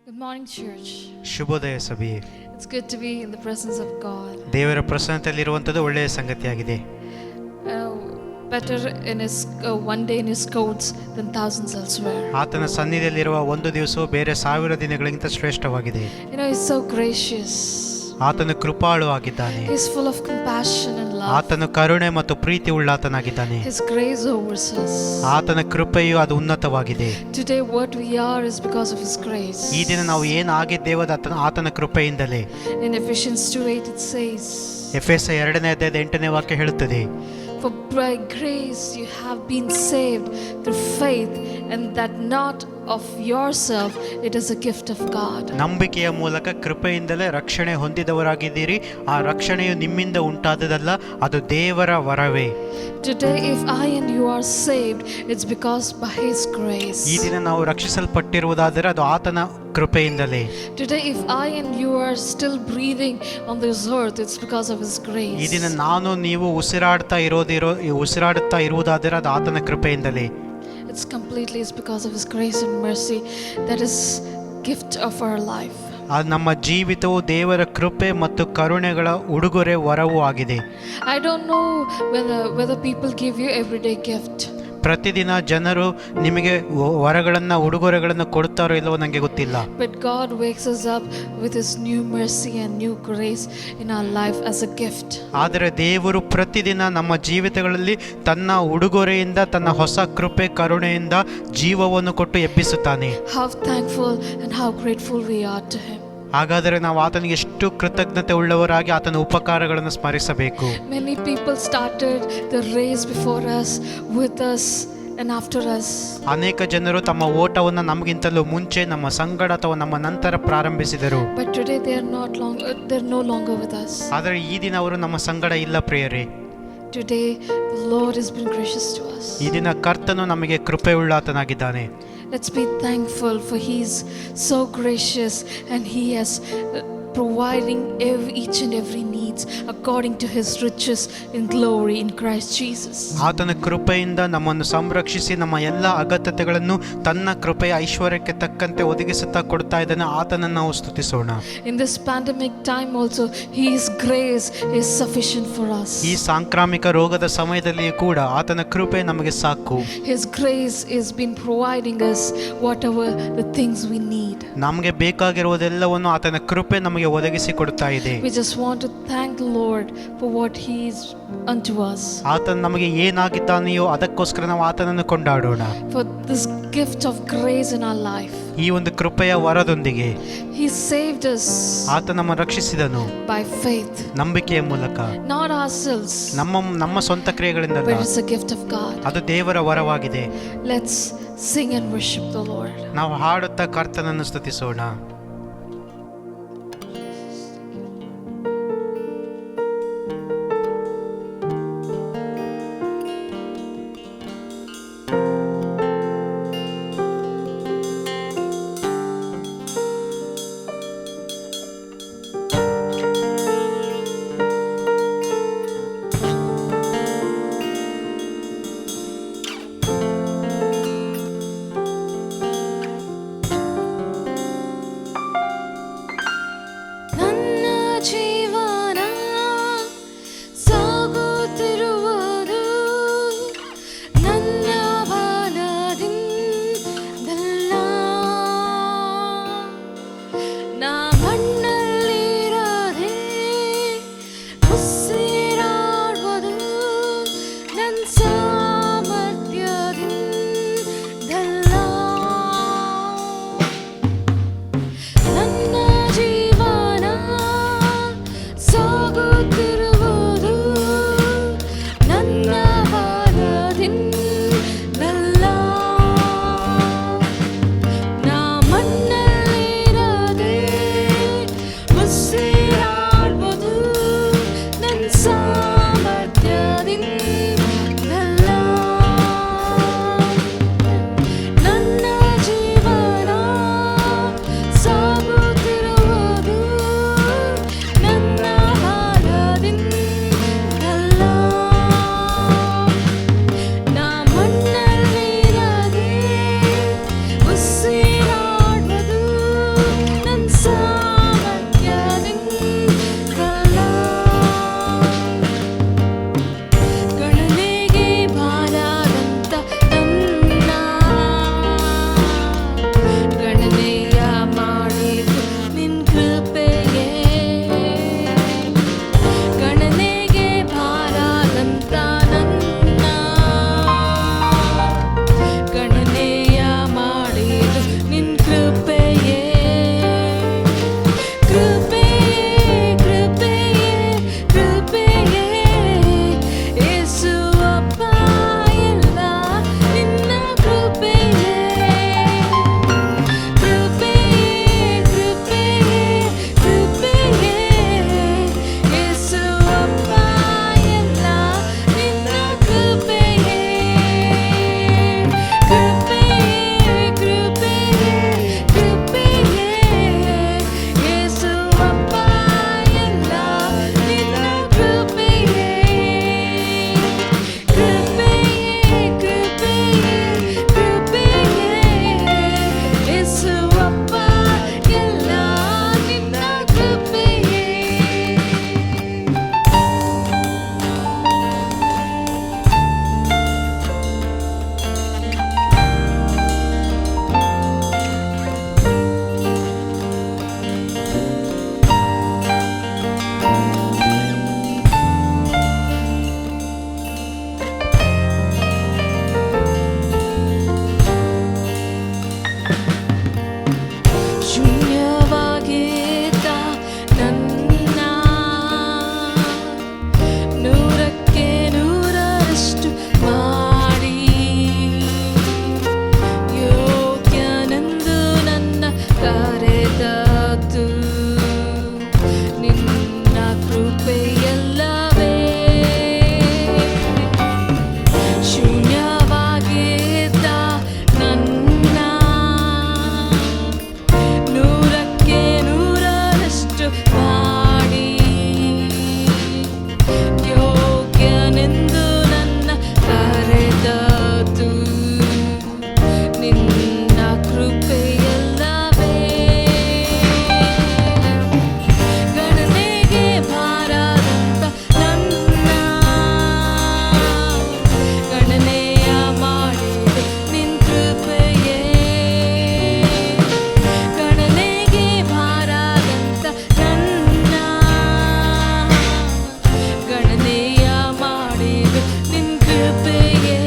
Good morning, church. ಶುಭೋದಯ ಸಭೆ. It's good to be in the presence of God. ದೇವರ ಪ್ರಸನ್ನತೆಯಲ್ಲಿರುವಂಥದ್ದು ಒಳ್ಳೆಯ ಸಂಗತಿಯಾಗಿದೆ. Better in his one day in his courts than thousands elsewhere. ಆತನ ಸನ್ನಿಧಿಯಲ್ಲಿರುವ ಒಂದು ದಿವಸವು ಬೇರೆ 1000 ದಿನಗಳಿಗಿಂತ ಶ್ರೇಷ್ಠವಾಗಿದೆ. He's so gracious. ಆತನು ಕೃಪಾಳು ಆಗಿದ್ದಾನೆ. He's full of compassion and love. ಆತನು ಕರುಣೆ ಮತ್ತು ಪ್ರೀತಿ ಉಳ್ಳಾತನಾಗಿದ್ದಾನೆ. His grace overs us. ಆತನ ಕೃಪೆಯು ಅದು ಉನ್ನತವಾಗಿದೆ. Today what we are is because of his grace. ಈ ದಿನ ನಾವು ಏನು ಆಗಿದ್ದೇವೆ ಆತನ ಕೃಪೆಯಿಂದಲೇ. In Ephesians 2:8 it says, ಎಫೆಸ 2ನೇ ಅಧ್ಯಾಯದ 8ನೇ ವಾಕ್ಯ ಹೇಳುತ್ತದೆ, For by grace you have been saved through faith, and that not of yourself, it is a gift of God. ನಂಬಿಕೆಯ ಮೂಲಕ ಕೃಪೆಯಿಂದಲೇ ರಕ್ಷಣೆ ಹೊಂದಿದವರಾಗಿದ್ದೀರಿ. ಆ ರಕ್ಷಣೆಯು ನಿಮ್ಮಿಂದ ಉಂಟಾದದಲ್ಲ, ಅದು ದೇವರ ವರವೇ. Today if I and you are saved, it's because by his grace. ಈ ದಿನ ನಾವು ರಕ್ಷಿಸಲ್ಪಟ್ಟಿರುವುದಾದರೆ ಅದು ಆತನ ಕೃಪೆಯಿಂದಲೇ. Today if I and you are still breathing on this earth, it's because of his grace. ಈ ದಿನ ನಾನು ನೀವು ಉಸಿರಾಡ್ತಾ ಇರುವುದಾದರೆ ಅದು ಆತನ ಕೃಪೆಯಿಂದಲೇ. It's completely is because of his grace and mercy, that is gift of our life. ಅದು ನಮ್ಮ ಜೀವಿತವು ದೇವರ ಕೃಪೆ ಮತ್ತು ಕರುಣೆಗಳ ಉಡುಗೊರೆ ವರವೂ ಆಗಿದೆ. I don't know whether people give you everyday gift. ಪ್ರತಿದಿನ ಜನರು ನಿಮಗೆ ವರಗಳನ್ನು ಉಡುಗೊರೆಗಳನ್ನು ಕೊಡುತ್ತಾರೋ ಇಲ್ಲವೋ ನನಗೆ ಗೊತ್ತಿಲ್ಲ. But God wakes us up with his new mercy and new grace in our life as a gift. ಆದರೆ ದೇವರು ಪ್ರತಿದಿನ ನಮ್ಮ ಜೀವಿತಗಳಲ್ಲಿ ತನ್ನ ಉಡುಗೊರೆಯಿಂದ, ತನ್ನ ಹೊಸ ಕೃಪೆ ಕರುಣೆಯಿಂದ ಜೀವವನ್ನು ಕೊಟ್ಟು ಎಬ್ಬಿಸುತ್ತಾನೆ. How thankful and how grateful we are to him. ಹಾಗಾದರೆ ನಾವು ಆತನಿಗೆ ಎಷ್ಟು ಕೃತಜ್ಞತೆ ಉಳ್ಳವರಾಗಿ ಆತನ ಉಪಕಾರಗಳನ್ನು ಸ್ಮರಿಸಬೇಕು. Many people started the race before us, with us and after us. ಅನೇಕ ಜನರು ತಮ್ಮ ಓಟವನ್ನು ನಮಗಿಂತಲೂ ಮುಂಚೆ, ನಮ್ಮ ಸಂಗಡ ಅಥವಾ ನಮ್ಮ ನಂತರ ಪ್ರಾರಂಭಿಸಿದರು. But today they're no longer with us. ಆದರೆ ಈ ದಿನ ಅವರು ನಮ್ಮ ಸಂಗಡ ಇಲ್ಲ ಪ್ರಿಯರೇ. Today the Lord has been gracious to us. ಈ ದಿನ ಕರ್ತನು ನಮಗೆ ಕೃಪೆ ಉಳ್ಳಾತನಾಗಿದ್ದಾನೆ. Let's be thankful, for he's so gracious and he has providing each and every needs according to his riches in glory in Christ Jesus. ಆತನ ಕೃಪೆಯಿಂದ ನಮ್ಮನ್ನು ಸಂರಕ್ಷಿಸಿ ನಮ್ಮ ಎಲ್ಲ ಅಗತ್ಯತೆಗಳನ್ನು ತನ್ನ ಕೃಪೆಯ ಐಶ್ವರ್ಯಕ್ಕೆ ತಕ್ಕಂತೆ ಒದಗಿಸುತ್ತಾ ಕೊಡ್ತಾ ಇದ್ದಾನೆ. ಆತನನ್ನು ನಾವು ಸ್ತುತಿಸೋಣ. In this pandemic time also, his grace is sufficient for us. ಈ ಸಾಂಕ್ರಾಮಿಕ ರೋಗದ ಸಮಯದಲ್ಲಿ ಕೂಡ ಆತನ ಕೃಪೆ ನಮಗೆ ಸಾಕು. His grace is been providing us whatever the things we need. ನಮಗೆ ಬೇಕಾಗಿರುವುದೆಲ್ಲವನ್ನು ಆತನ ಕೃಪೆ ನಮಗೆ ಒದಗಿಸಿ ಕೊಡ್ತಾ ಇದೆ. We just want to thank the Lord for what he is unto us. ಆತನು ನಮಗೆ ಏನಾಗಿದ್ದಾನೆಯೋ ಅದಕ್ಕೋಸ್ಕರ ನಾವು ಆತನನ್ನು ಕೊಂಡಾಡೋಣ. For this gift of grace in our life. ಈ ಒಂದು ಕೃಪೆಯ ವರದೊಂದಿಗೆ He saved us. ಆತ ನಮ್ಮ ರಕ್ಷಿಸಿದನು by faith. ನಂಬಿಕೆಯ ಮೂಲಕ. Not ourselves. ನಮ್ಮ ಸ್ವಂತ ಕ್ರಿಯೆಗಳಿಂದ ಅಲ್ಲ. But it's a gift of God. ಅದು ದೇವರ ವರವಾಗಿದೆ. Let's sing and worship the Lord. ನಾವು ಹಾಡುತ್ತಾ ಕರ್ತನನ್ನು ಸ್ತುತಿಸೋಣ. ಕರೆದದ್ದು ನಿನ್ನ ಕೃಪೆಯಲ್ಲವೇ. ಶೂನ್ಯವಾಗಿದ್ದ ನನ್ನ ನೂರಕ್ಕೆ ನೂರರಷ್ಟು ಮಾಡಿ ಯೋಗ್ಯನೆಂದು ನನ್ನ ಕರೆದದ್ದು ನಿನ್ನ ಕೃಪೆಯಲ್ಲವೇ. ಗಣನೆಗೆ ಬಾರದಂತ ನನ್ನ ಗಣನೆಯ ಮಾಡಿದೆ ನಿನ್ ಕೃಪೆಯೇ. ಗಣನೆಗೆ ಬಾರದಂತ ನನ್ನ ಗಣನೆಯ ಮಾಡಿದೆ ನಿನ್ ಕೃಪೆಯೇ.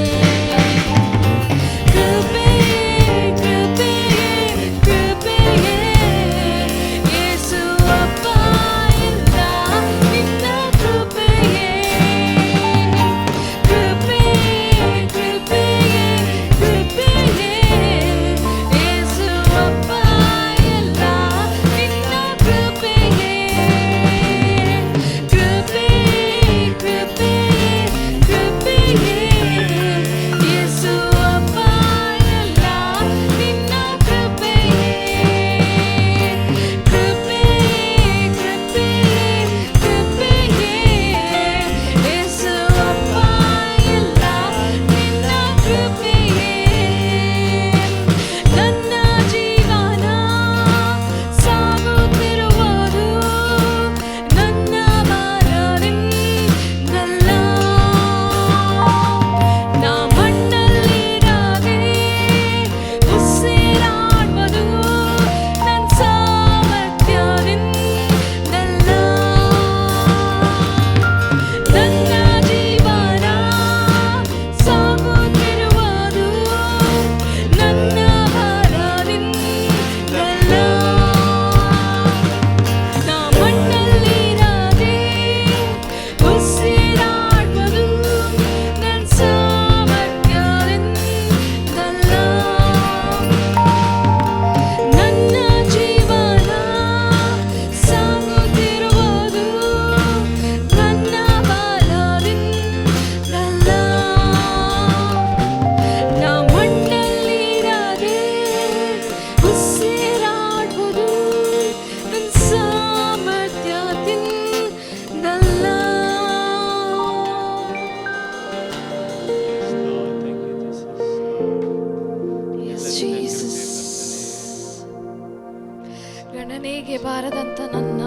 ಗಣನೆಗೆ ಬಾರದಂತ ನನ್ನ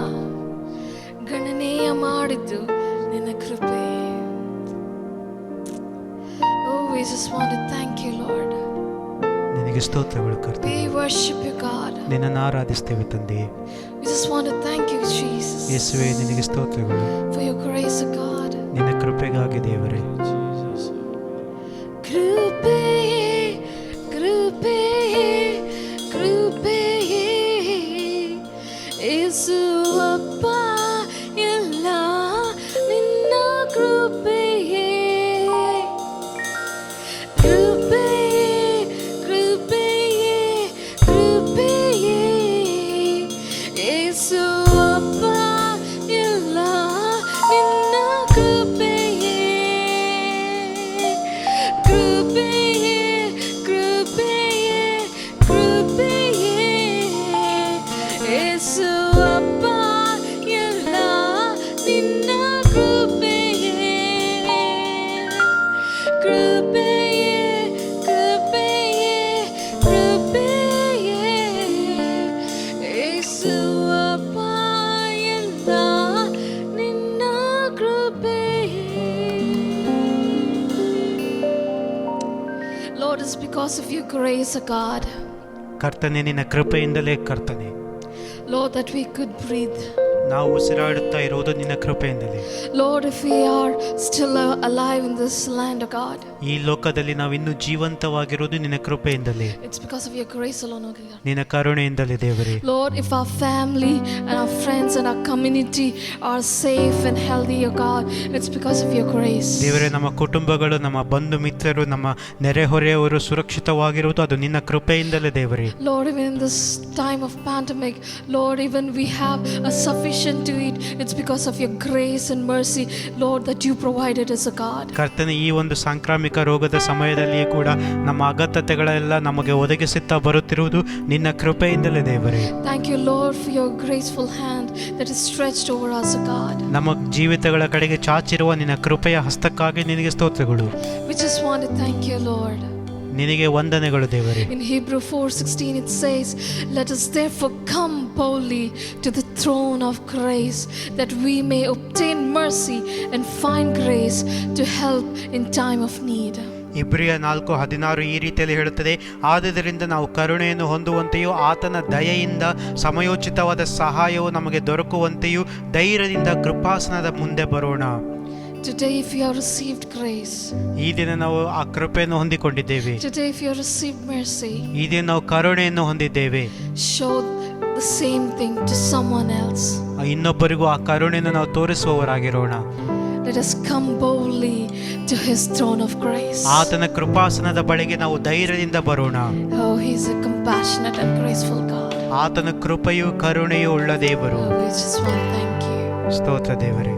ಗಣನೆಯ ಮಾಡಿದ್ದು ನಿನ್ನ ಕೃಪೆ. Oh, we just want to thank you, Lord. ನಿನಗೆ ಸ್ತೋತ್ರಗಳು ಕರ್ತನೇ. We worship you, God. ನಿನ್ನನ್ನು ಆರಾಧಿಸ್ತೇವೆ ತಂದೆ. We just want to thank you, Jesus. ಯೇಸುವೇ ನಿನಗೆ ಸ್ತೋತ್ರಗಳು. For your grace, God. ನಿನ್ನ ಕೃಪೆಗಾಗಿ ದೇವರೇ. ಕೃಪೆಯೇ ಕೃಪೆಯೇ ಕೃಪೆಯೇ ಯೇಸುವಪ್ಪ ಎಲ್ಲ ನಿನ್ನ ಕೃಪೆಯೇ. ಕೃಪೆಯೇ ಕೃಪೆಯೇ ಕೃಪೆಯೇ ಯೇಸುವಪ್ಪ ಎಲ್ಲ ನಿನ್ನ ಕೃಪೆಯೇ. ಕೃಪೆಯೇ ಕೃಪೆಯೇ ಕೃಪೆಯೇ ಯೇಸುವಪ್ಪ ಎಲ್ಲ ನಿನ್ನ ಕೃಪೆಯೇ. ಕೃಪೆಯೇ ಕೃಪೆಯೇ ಕೃಪೆಯೇ ಯೇಸುವಪ್ಪ ಎಲ್ಲ ನಿನ್ನ ಕೃಪೆಯೇ. Lord, it's because of your grace, God. ಕರ್ತನೇ ನಿನ್ನ ಕೃಪೆಯಿಂದಲೇ ಕರ್ತನೇ Lord, that we could breathe. ನಾವು ಉಸಿರಾಡುತ್ತಾ ಇರುವುದು ನಿನ್ನ ಕೃಪೆಯಿಂದಲೇ. Lord, if we are still alive in this land, oh God, ಈ ಲೋಕದಲ್ಲಿ ನಾವು ಇನ್ನೂ ಜೀವಂತವಾಗಿರುವುದು ನಿನ್ನ ಕೃಪೆಯಿಂದಲೇ, it's because of your grace alone, oh God. ನಿನ್ನ ಕರುಣೆಯಿಂದಲೇ ದೇವರೇ. Lord, if our family and our friends and our community are safe and healthy, oh God, it's because of your grace. ದೇವರೇ, ನಮ್ಮ ಕುಟುಂಬಗಳು, ನಮ್ಮ ಬಂಧು ಮಿತ್ರರು, ನಮ್ಮ ನೆರೆಹೊರೆಯವರು ಸುರಕ್ಷಿತವಾಗಿರುವುದು ಅದು ನಿನ್ನ ಕೃಪೆಯಿಂದಲೇ ದೇವರೇ. Lord, even in this time of pandemic, Lord, even we have a sufficient to eat, it's because of your grace and mercy, Lord, that you provided us, oh God. ಕರ್ತನೆ, ಈ ಒಂದು ಸಾಂಕ್ರಾಮಿಕ ರೋಗದ ಸಮಯದಲ್ಲಿ ಕೂಡ ನಮ್ಮ ಅಗತ್ಯತೆಗಳೆಲ್ಲ ನಮಗೆ ಒದಗಿಸುತ್ತಾ ಬರುತ್ತಿರುವುದು ನಿನ್ನ ಕೃಪೆಯಿಂದಲೇ ದೇವರೇ. Thank you, Lord, for your graceful hand that is stretched over us, oh God. ನಮ್ಮ ಜೀವಿತಗಳ ಕಡೆಗೆ ಚಾಚಿರುವ ನಿನ್ನ ಕೃಪೆಯ ಹಸ್ತಕ್ಕಾಗಿ ನಿನಗೆ ಸ್ತೋತ್ರಗಳು. We just want to thank you, Lord. ನಿನಗೆ ವಂದನೆಗಳು ದೇವರೇ. In Hebrew 4:16 it says, "Let us therefore come boldly to the throne of grace, that we may obtain mercy and find grace to help in time of need." ಇಬ್ರಿಯ 4:16 ಈ ರೀತಿಯಲ್ಲಿ ಹೇಳುತ್ತದೆ, ಆದುದರಿಂದ ನಾವು ಕರುಣೆಯನ್ನು ಹೊಂದುವಂತೆಯೂ ಆತನ ದಯೆಯಿಂದ ಸಮಯೋಚಿತವಾದ ಸಹಾಯವು ನಮಗೆ ದೊರಕುವಂತೆಯೂ ಧೈರ್ಯದಿಂದ ಕೃಪಾಸನದ ಮುಂದೆ ಬರೋಣ. Today, if you have received grace, ಈ ದಿನ ನಾವು ಆ ಕೃಪೆಯನ್ನು ಹೊಂದಿಕೊಂಡಿದ್ದೇವೆ. today if you have received mercy, ಈ ದಿನ ನಾವು ಕರುಣೆಯನ್ನು ಹೊಂದಿದ್ದೇವೆ. show the same thing to someone else. ಇನ್ನೊಬ್ಬರಿಗೂ ಆ ಕರುಣೆಯನ್ನು ನಾವು ತೋರಿಸುವವರಾಗಿರೋಣ. Let us come boldly to his throne of grace. ಆತನ ಕೃಪಾಸನದ ಬಳಿಗೆ ನಾವು ಧೈರ್ಯದಿಂದ ಬರೋಣ. Oh, he is a compassionate and graceful God. ಆತನ ಕೃಪೆಯು ಕರುಣೆಯೂ ಉಳ್ಳ ದೇವರು. Oh, we just want to thank you. ಸ್ತೋತ್ರ ದೇವರೇ.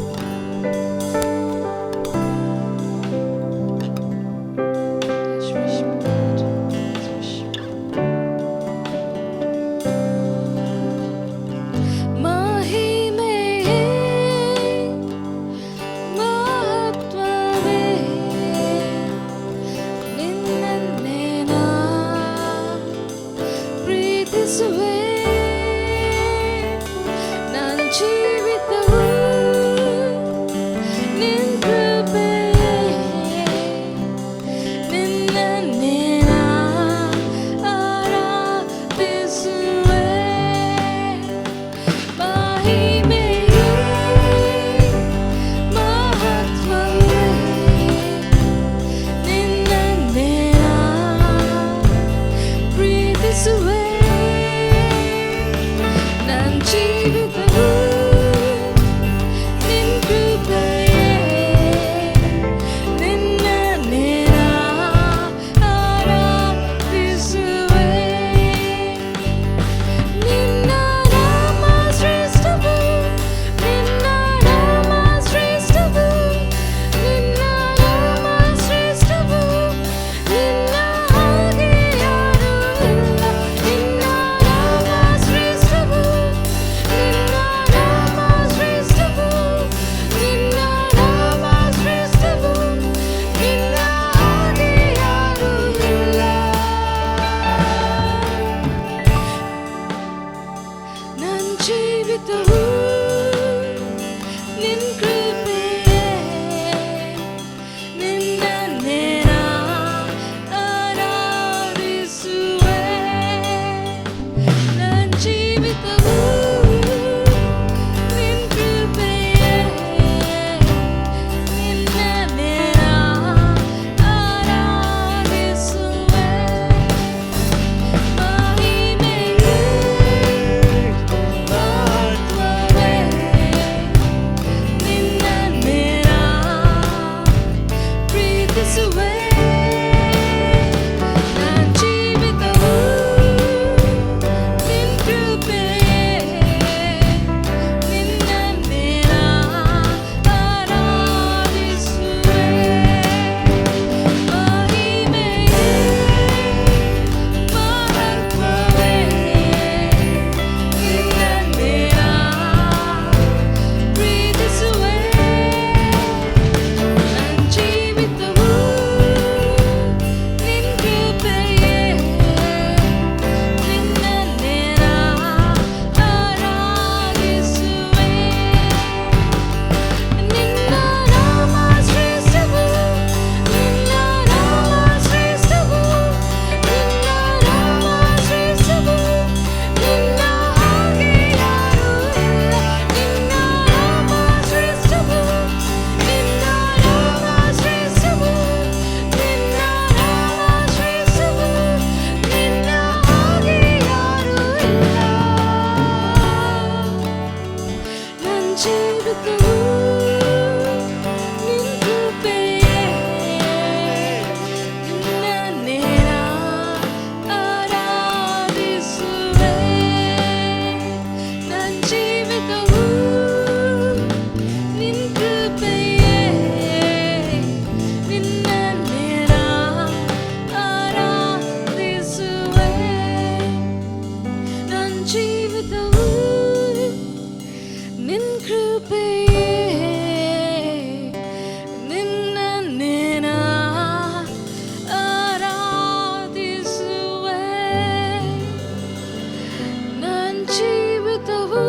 ಜೀವಿತವು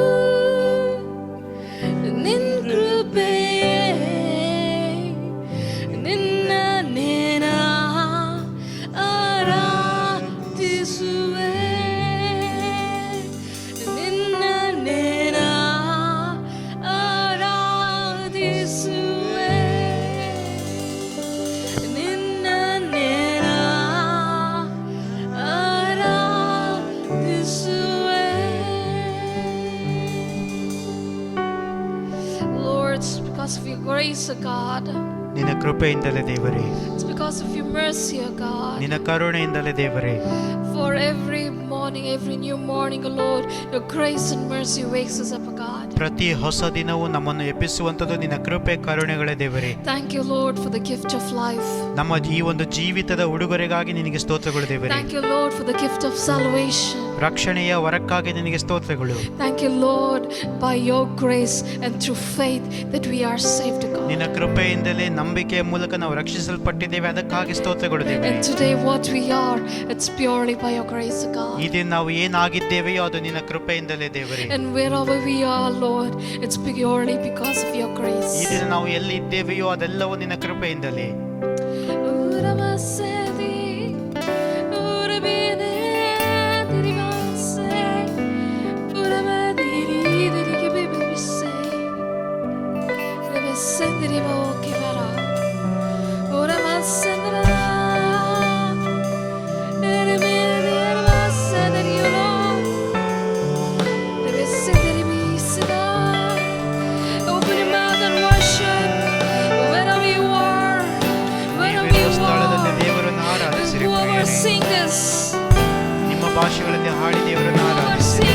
ನಿನ್ ಕೃಪೆಯೇ ನಿನ್ನ ನೇನ ಆರಾಧಿಸುವೆ ನಿನ್ನ ನೇನ ಆರಾಧಿಸುವೆ ನಿನ್ನ ನೇನ ಆರಾಧಿಸುವೆ. Lord, it's because of your grace, O God. ನಿನ್ನ ಕೃಪೆಯಿಂದಲೇ ದೇವರೇ, It's because of your mercy, O God. ನಿನ್ನ ಕರುಣೆಯಿಂದಲೇ ದೇವರೇ. For every morning, every new morning, O Lord, your grace and mercy wakes us up, O God. ಪ್ರತಿ ಹೊಸ ದಿನವೂ ನಮ್ಮನ್ನು ಎಬ್ಬಿಸುವಂಥದ್ದು ನಿನ್ನ ಕೃಪೆ ಕರುಣೆಗಳೇ ದೇವರೇ. Thank you, Lord, for the gift of life. ನಮ್ಮ ಈ ಒಂದು ಜೀವಿತದ ಉಡುಗೊರೆಗಾಗಿ ನಿನಗೆ ಸ್ತೋತ್ರಗಳು ದೇವರೇ. Thank you, Lord, for the gift of salvation. ರಕ್ಷಣೆಯ ವರಕ್ಕಾಗಿ ನಿನಗೆ ಸ್ತೋತ್ರಗಳು. Thank you, Lord, by your grace and through faith that we are saved, O God. ನಿನ್ನ ಕೃಪೆಯಿಂದಲೇ ನಂಬಿಕೆಯ ಮೂಲಕ ನಾವು ರಕ್ಷಿಸಲ್ಪಟ್ಟಿದ್ದೇವೆ, ಅದಕ್ಕಾಗಿ ಸ್ತೋತ್ರಗಳು ದೇವರೇ. And today what we are, it's purely by your grace, O God. ಈ ದಿನ ನಾವು ಏನಾಗಿದ್ದೇವೆಯೋ ಅದು ನಿನ್ನ ಕೃಪೆಯಿಂದಲೇ ದೇವರೇ. And wherever we are, Lord, it's purely because of your grace. ಈ ದಿನ ನಾವು ಎಲ್ಲಿ ಇದ್ದೇವೆಯೋ ಅದೆಲ್ಲವೂ ನಿನ್ನ ಕೃಪೆಯಿಂದಲೇ. ನಿಮ್ಮ ಭಾಷೆಗಳಲ್ಲಿ ಹಾಡಿ ದೇವರನ್ನು ಆರಾಧಿಸಿ.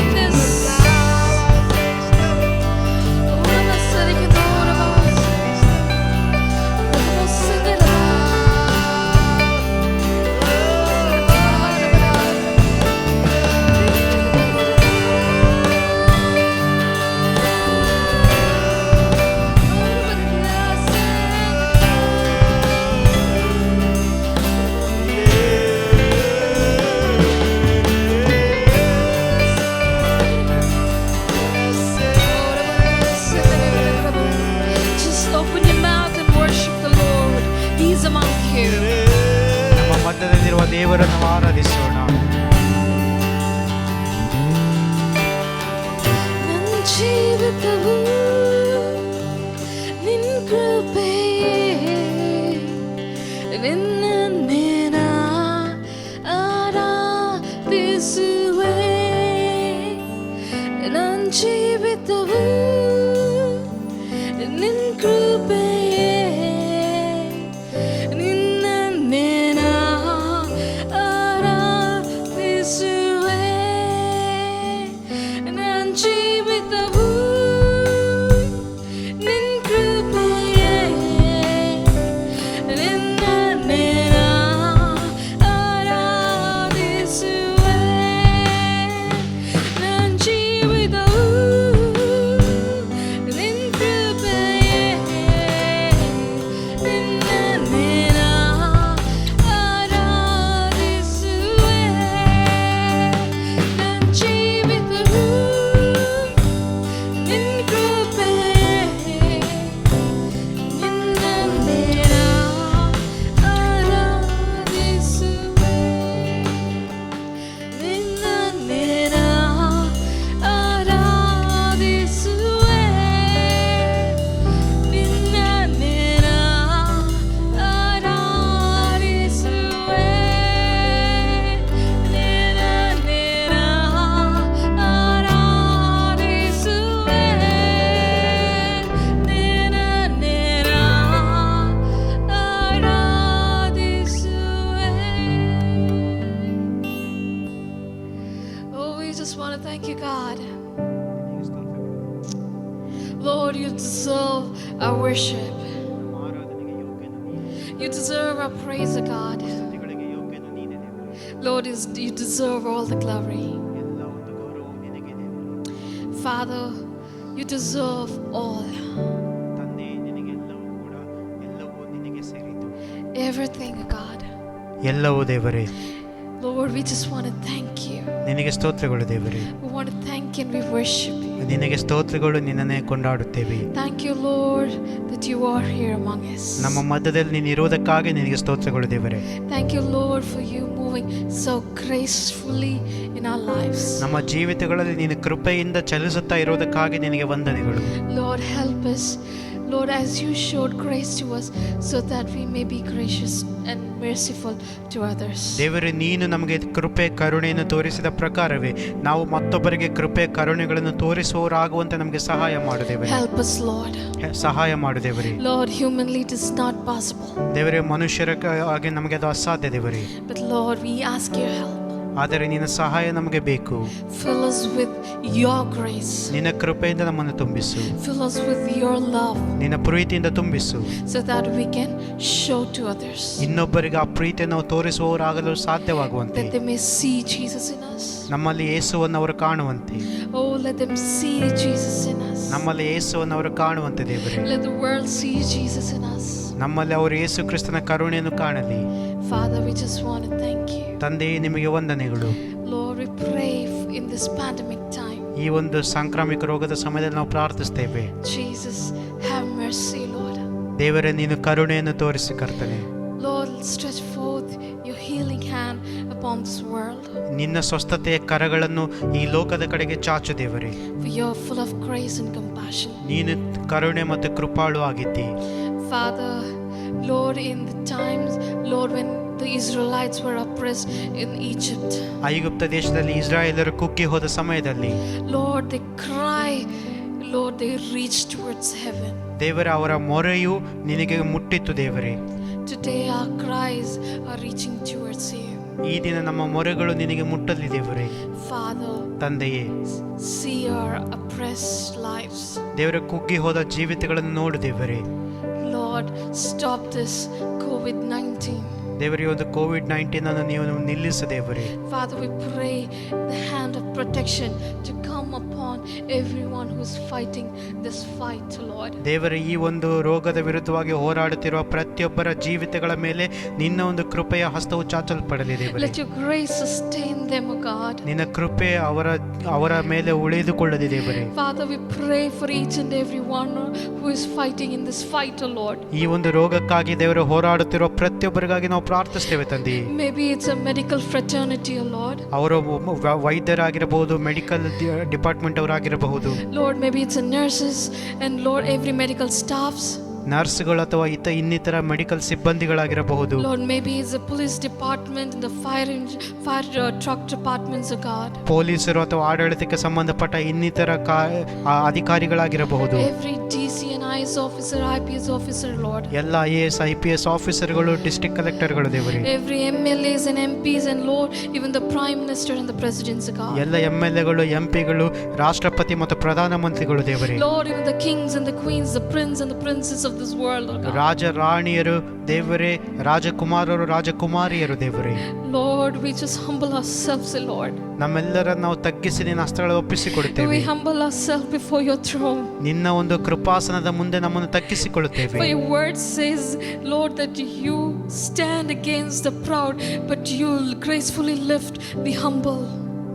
ನಮ್ಮ ಮಧ್ಯದಲ್ಲಿರುವ ದೇವರನ್ನು ಆರಾಧಿಸೋಣ. ನನ್ನ ಜೀವಿತವು ನಿನ್ನ ಕೃಪೆಯೇ ನಿನ್ನ ನೇನ ಆರಾಧಿಸುವೆ ನನ್ನ ಜೀವಿತವು ನಿನ್ನ ಕೃಪೆಯೇ ನಿನ್ನ ನೇನ ಆರಾಧಿಸುವೆ ನನ್ನ ಜೀವಿತವು ನಿನ್ನ ಕೃಪೆಯೇ ನಿನ್ನ ನೇನ ಆರಾಧಿಸುವೆ ನನ್ನ ಜೀವಿತವು ನಿನ್ನ ಕೃಪೆಯೇ ನಿನ್ನ ನೇನ ಆರಾಧಿಸುವೆ ನನ್ನ ಜೀವಿತವು ನಿನ್ನ ಕೃಪೆಯೇ ನಿನ್ನ ನೇನ ಆರಾಧಿಸುವೆ ನಿನ್ನ ನೇನ ಆರಾಧಿಸುವೆ ನಿನ್ನ ನೇನ ಆರಾಧಿಸುವೆ ನಿನ್ನ ನೇನ ಆರಾಧಿಸುವೆ ನಿನ್ನ ನೇನ ಆರಾಧಿಸುವೆ. Oh, we just want to thank you, God. Lord, you deserve our worship. You deserve our praise, O God. Lord, you deserve all the glory. Father, you deserve all. Everything, O God. ಎಲ್ಲವೂ ದೇವರೇ. Lord, we just want to thank you. ನಿನಗೆ ಸ್ತೋತ್ರಗಳು ದೇವರೇ. We want to thank you and we worship you. ನಿನಗೆ ಸ್ತೋತ್ರಗಳು, ನಿನ್ನನ್ನೇ ಕೊಂಡಾಡುತ್ತೇವೆ. Thank you, Lord, that you are here among us. ನಮ್ಮ ಮಧ್ಯದಲ್ಲಿ ನೀನು ಇರುವುದಕ್ಕಾಗಿ ನಿನಗೆ ಸ್ತೋತ್ರಗಳು ದೇವರೇ. Thank you, Lord, for you moving so gracefully in our lives. ನಮ್ಮ ಜೀವಿತಗಳಲ್ಲಿ ನೀನು ಕೃಪೆಯಿಂದ ಚಲಿಸುತ್ತಾ ಇರುವುದಕ್ಕಾಗಿ ನಿನಗೆ ವಂದನೆಗಳು. Lord, help us, Lord, as you showed grace to us, so that we may be gracious and merciful to others. ದೇವರೇ, ನೀನು ನಮಗೆ ಕೃಪೆ ಕರುಣೆಯನ್ನು ತೋರಿಸಿದ ಪ್ರಕಾರವೇ ನಾವು ಮತ್ತೊಬ್ಬರಿಗೆ ಕೃಪೆ ಕರುಣೆಗಳನ್ನು ತೋರಿಸುವವರಾಗುವಂತೆ ನಮಗೆ ಸಹಾಯ ಮಾಡು ದೇವರೇ. Help us, Lord. ಸಹಾಯ ಮಾಡು ದೇವರೇ. Lord, humanly it is not possible. ದೇವರೇ, ಮನುಷ್ಯರ ಹಾಗೆ ನಮಗೆ ಅದು ಅಸಾಧ್ಯ ದೇವರೇ. But Lord, we ask your help. ಆದರೆ ನಿನ್ನ ಸಹಾಯ ನಮಗೆ ಬೇಕು. Fill us with your grace. ನಿನ್ನ ಕೃಪೆಯಿಂದ ನಮ್ಮನ್ನು ತುಂಬಿಸು. Fill us with your love. ನಿನ್ನ ಪ್ರೀತಿಯಿಂದ ತುಂಬಿಸು. So that we can show to others. ಇನ್ನೊಬ್ಬರಿಗೆ ಆ ಪ್ರೀತಿಯನ್ನು ನಾವು ತೋರಿಸುವವರಾಗಲು ಸಾಧ್ಯವಾಗುವಂತೆ. That they may see Jesus in us. ನಮ್ಮಲ್ಲಿ ಯೇಸುವನ್ನು ಅವರು ಕಾಣುವಂತೆ. Oh, let them see Jesus in us. ನಮ್ಮಲ್ಲಿ ಯೇಸುವನ್ನು ಅವರು ಕಾಣುವಂತೆ ದೇವರೇ. Let the world see Jesus in us. ನಮ್ಮಲ್ಲಿ ಅವರು ಯೇಸು ಕ್ರಿಸ್ತನ ಕರುಣೆಯನ್ನು ಕಾಣಲಿ. Father, we just want to thank you. ತಂದೆಯೇ, ನಿಮಗೆ ವಂದನೆಗಳು. Lord, we pray in this pandemic time. ಈ ಒಂದು ಸಾಂಕ್ರಾಮಿಕ ರೋಗದ ಸಮಯದಲ್ಲಿ ನಾವು ಪ್ರಾರ್ಥಿಸ್ತೇವೆ. Jesus, have mercy, Lord. ದೇವರೇ, ನೀನು ಕರುಣೆಯನ್ನು ತೋರಿಸಿ ಕರ್ತನೆ. Lord, stretch forth your healing hand upon this world. ನಿನ್ನ ಸ್ವಸ್ಥತೆಯ ಕರಗಳನ್ನು ಈ ಲೋಕದ ಕಡೆಗೆ ಚಾಚು ದೇವರೇ. For you are full of grace and compassion. ನೀನು ಕರುಣೆ ಮತ್ತು ಕೃಪಾಳು ಆಗಿದ್ದಿ. Father, Lord, in the times, Lord, when the Israelites were oppressed in Egypt, ಐಗುಪ್ತ ದೇಶದಲ್ಲಿ ಇಸ್ರಾಯೇಲರು ಕುಗ್ಗಿ ಹೋದ ಸಮಯದಲ್ಲಿ Lord, they cry, Lord, they reach towards heaven. ದೇವರ ಅವರ ಮೊರೆಯು ನಿನಗೆ ಮುಟ್ಟಿತ್ತು ದೇವರೇ. Today our cries are reaching towards you. ಈ ದಿನ ನಮ್ಮ ಮೊರೆಗಳು ನಿನಗೆ ಮುಟ್ಟಲಿ ದೇವರೇ. Father, ತಂದೆಯೇ, see our oppressed lives. ದೇವರ ಕುಗ್ಗಿ ಹೋದ ಜೀವಿತಗಳನ್ನು ನೋಡು ದೇವರೇ. Lord, stop this COVID-19. ದೇವರೇ, ಒಂದು ಕೋವಿಡ್-19 ಅನ್ನು ನೀವು ನಿಲ್ಲಿಸು ದೇವರೇ. Father, we pray the hand of protection to come upon everyone who is fighting this fight, Lord. ದೇವರೇ, ಈ ಒಂದು ರೋಗದ ವಿರುದ್ಧವಾಗಿ ಹೋರಾಡುತ್ತಿರುವ ಪ್ರತಿಯೊಬ್ಬರ ಜೀವಿತಗಳ ಮೇಲೆ ನಿನ್ನ ಒಂದು ಕೃಪೆಯ ಹಸ್ತವು ಚಾಚಲ್ಪಡಲಿ ದೇವರೇ. Let your grace sustain them, O God. ನಿನ್ನ ಕೃಪೆ ಅವರ ಮೇಲೆ ಉಳಿದುಕೊಳ್ಳಲಿ ದೇವರೇ. Father, we pray for each and every one who is fighting in this fight, O Lord. ಈ ಒಂದು ರೋಗಕ್ಕಾಗಿ ದೇವರು ಹೋರಾಡುತ್ತಿರುವ ಪ್ರತಿಯೊಬ್ಬರಿಗಾಗಿ ನಾವು ಪ್ರಾರ್ಥಿಸ್ತೇವೆ ತಂದೆ. Maybe it's a medical fraternity, O Lord. ಅವರು ವೈದ್ಯರಾಗಿರಬಹುದು, ಮೆಡಿಕಲ್ ಡಿಪಾರ್ಟ್ಮೆಂಟ್ ಅವರಾಗಿರಬಹುದು. Lord, maybe it's a nurses and Lord, every medical staffs. ನರ್ಸ್ಗಳು ಅಥವಾ ಇನ್ನಿತರ medical ಸಿಬ್ಬಂದಿಗಳಾಗಿರಬಹುದು. Lord, maybe it's the police department and the fire truck departments, O God. ಪೊಲೀಸರು ಅಥವಾ ಆಡಳಿತಕ್ಕೆ ಸಂಬಂಧಪಟ್ಟ ಇನ್ನಿತರ ಅಧಿಕಾರಿಗಳಾಗಿರಬಹುದು. Every DC and IS officer, IPS officer, Lord. ಎಲ್ಲ IAS IPS ಆಫೀಸರ್ಗಳು, district ಕಲೆಕ್ಟರ್ಗಳು ದೇವರೇ. Every MLAs and MPs and Lord, even the Prime Minister and the Presidents, O God. ಎಲ್ಲ MLAಗಳು, MPಗಳು, ರಾಷ್ಟ್ರಪತಿ ಮತ್ತು ಪ್ರಧಾನಮಂತ್ರಿಗಳು ದೇವರೇ. Lord, even the kings and the queens, the prince and the princess of this world, O God. ರಾಜ ರಾಣಿಯರು ದೇವರೇ, ರಾಜಕುಮಾರರು, ರಾಜಕುಮಾರಿಯರು ದೇವರೇ. Lord, we just humble ourselves, Lord. ನಮ್ಮೆಲ್ಲರನ್ನು ನಾವು ತಗ್ಗಿಸಿ ನಿನ್ನ ಹಸ್ತಗಳ ಒಪ್ಪಿಸಿಕೊಡುತ್ತೇವೆ. We humble ourselves before your throne. ನಿನ್ನ ಒಂದು ಕೃಪಾಸನದ ಮುಂದೆ ನಮ್ಮನ್ನು ತಗ್ಗಿಸಿಕೊಳ್ಳುತ್ತೇವೆ. For your word says, Lord, that you stand against the proud, but you gracefully lift the humble.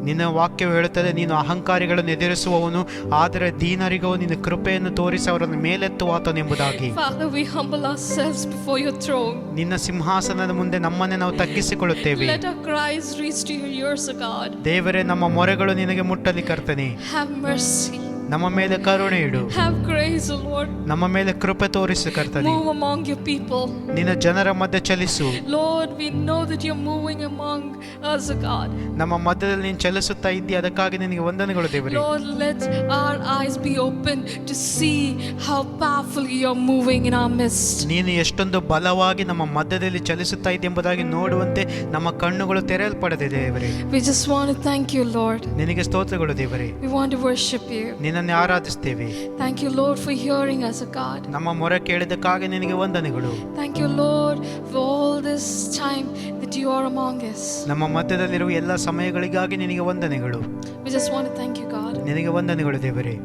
ನಿನ್ನ ವಾಕ್ಯವು ಹೇಳುತ್ತದೆ, ನೀನು ಅಹಂಕಾರಿಗಳನ್ನು ಎದುರಿಸುವವನು, ಆದರೆ ದೀನರಿಗೂ ನಿನ್ನ ಕೃಪೆಯನ್ನು ತೋರಿಸಿ ಅವರನ್ನು ಮೇಲೆತ್ತುವಾತನೆಂಬುದಾಗಿ. Father, we humble ourselves before your throne. ನಿನ್ನ ಸಿಂಹಾಸನದ ಮುಂದೆ ನಮ್ಮನ್ನೇ ನಾವು ತಗ್ಗಿಸಿಕೊಳ್ಳುತ್ತೇವೆ. Let our cries reach to your ears, O God. ದೇವರೇ, ನಮ್ಮ ಮೊರೆಗಳು ನಿನಗೆ ಮುಟ್ಟಲಿ ಕರ್ತನೆ. Have mercy. ನಮ್ಮ ಮೇಲೆ ಕರುಣೆ ಇಡು. Have grace, O Lord. ನಮ್ಮ ಮೇಲೆ ಕೃಪೆ ತೋರಿಸು ಕರ್ತನೆ. Move among your people. ನಿನ್ನ ಜನರ ಮಧ್ಯೆ ಚಲಿಸು. Lord, we know that you're moving among us, O God. ನಮ್ಮ ಮಧ್ಯದಲ್ಲಿ ನೀನು ಚಲಿಸುತ್ತಾ ಇದ್ದೀಯ, ಅದಕ್ಕಾಗಿ ನಿನಗೆ ವಂದನೆಗಳು ದೇವರೇ. Lord, let our eyes be open to see how powerfully you're moving in our midst. ನೀನು ಎಷ್ಟೊಂದು ಬಲವಾಗಿ ನಮ್ಮ ಮಧ್ಯದಲ್ಲಿ ಚಲಿಸುತ್ತಾ ಇದ್ದೆ ಎಂಬುದಾಗಿ ನೋಡುವಂತೆ ನಮ್ಮ ಕಣ್ಣುಗಳು ತೆರೆಯಲ್ಪಡದೆ ದೇವರೇ. We just want to thank you, Lord. ನಿನಗೆ ಸ್ತೋತ್ರಗಳು ದೇವರೇ. We want to worship you. ನಿನ್ನನ್ನು ಆರಾಧಿಸ್ತೇವೆ. Thank you, Lord, for hearing us, O God. ನಮ್ಮ ಮೊರೆ ಕೇಳಿದಕ್ಕಾಗಿ ನಿನಗೆ ವಂದನೆಗಳು. Thank you, Lord, for all this time that you are among us. ನಮ್ಮ ಮಧ್ಯದಲ್ಲಿರುವ ಎಲ್ಲ ಸಮಯಗಳಿಗಾಗಿ ನಿನಗೆ ವಂದನೆಗಳು. We just want to thank you, God. ನಿನಗೆ ವಂದನೆಗಳು ದೇವರೇ.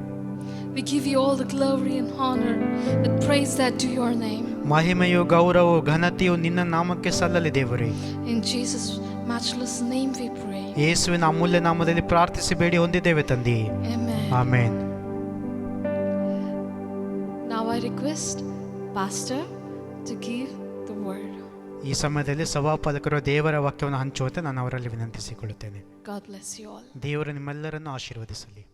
We give you all the glory and honor that praise that to your name. ಮಹಿಮೆಯು, ಗೌರವವು, ಘನತೆಯು ನಿನ್ನ ನಾಮಕ್ಕೆ ಸಲ್ಲಲಿ ದೇವರೇ. In Jesus' matchless name we pray. ಯೇಸುವಿನ ಅಮೂಲ್ಯ ನಾಮದಲ್ಲಿ ಪ್ರಾರ್ಥಿಸಿ ಬೇಡಿ ಹೊಂದಿದ್ದೇವೆ ತಂದೆ. Amen. Amen. Now I request Pastor to give the word. ಈ ಸಮಯದಲ್ಲಿ ಸಭಾಪಾಲಕರು ದೇವರ ವಾಕ್ಯವನ್ನು ಹಂಚುವಂತೆ ನಾನು ಅವರಲ್ಲಿ ವಿನಂತಿಸಿಕೊಳ್ಳುತ್ತೇನೆ. God bless you all. ದೇವರು ನಿಮ್ಮೆಲ್ಲರನ್ನು ಆಶೀರ್ವದಿಸಲಿ.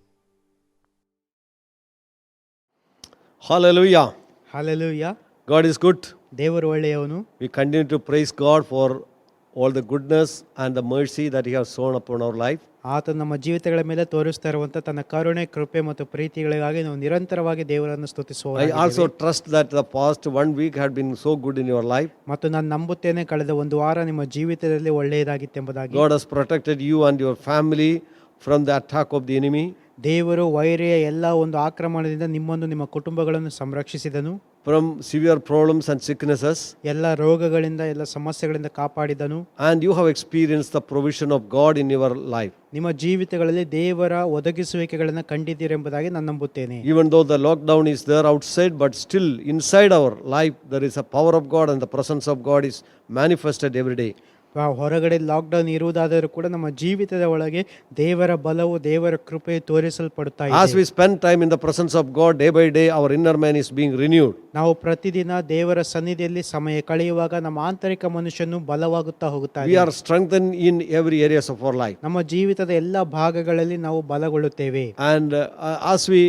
Hallelujah. Hallelujah. God is good. ದೇವರು ಒಳ್ಳೆಯವನು. We continue to praise God for all the goodness and the mercy that He has shown upon our life. ಆತ ನಮ್ಮ ಜೀವಿತಗಳ ಮೇಲೆ ತೋರಿಸ್ತಾ ಇರುವಂತ ತನ್ನ ಕರುಣೆ, ಕೃಪೆ ಮತ್ತು ಪ್ರೀತಿಗಳಿಗಾಗಿ ನಾವು ನಿರಂತರವಾಗಿ ದೇವರನ್ನು ಸ್ತುತಿಸುವ. I also trust that the past 1 week had been so good in your life. ಮತ್ತು ನಾನು ನಂಬುತ್ತೇನೆ ಕಳೆದ ಒಂದು ವಾರ ನಿಮ್ಮ ಜೀವಿತದಲ್ಲಿ ಒಳ್ಳೆಯದಾಗಿತ್ತೆಂಬುದಾಗಿ. God has protected you and your family from the attack of the enemy. ದೇವರು ವೈರಿಯ ಎಲ್ಲ ಒಂದು ಆಕ್ರಮಣದಿಂದ ನಿಮ್ಮನ್ನು ನಿಮ್ಮ ಕುಟುಂಬಗಳನ್ನು ಸಂರಕ್ಷಿಸಿದನು. From severe problems and sicknesses. ಎಲ್ಲ ರೋಗಗಳಿಂದ ಎಲ್ಲ ಸಮಸ್ಯೆಗಳಿಂದ ಕಾಪಾಡಿದನು. And you have experienced the provision of God in your life. ನಿಮ್ಮ ಜೀವಿತಗಳಲ್ಲಿ ದೇವರ ಒದಗಿಸುವಿಕೆಗಳನ್ನು ಕಂಡಿದ್ದೀರೆಂಬುದಾಗಿ ನಾನು ನಂಬುತ್ತೇನೆ. Even though the lockdown is there outside, but still inside our life there is a power of God and the presence of God is manifested every day. ಹೊರಗಡೆ lockdown ಇರುವುದಾದರೂ ಕೂಡ ನಮ್ಮ ಜೀವಿತದ ಒಳಗೆ ದೇವರ ಬಲವು, ದೇವರ ಕೃಪೆ ತೋರಿಸಲ್ಪಡುತ್ತಾ ಇದೆ. As we spend time in the presence of God day by day, our inner man is being renewed. ನಾವು ಪ್ರತಿದಿನ ದೇವರ ಸನ್ನಿಧಿಯಲ್ಲಿ ಸಮಯ ಕಳೆಯುವಾಗ ನಮ್ಮ ಆಂತರಿಕ ಮನುಷ್ಯನು ಬಲವಾಗುತ್ತಾ ಹೋಗುತ್ತಾ We are strengthened in every areas of our life. ನಮ್ಮ ಜೀವಿತದ ಎಲ್ಲ ಭಾಗಗಳಲ್ಲಿ ನಾವು ಬಲಗೊಳ್ಳುತ್ತೇವೆ. And as we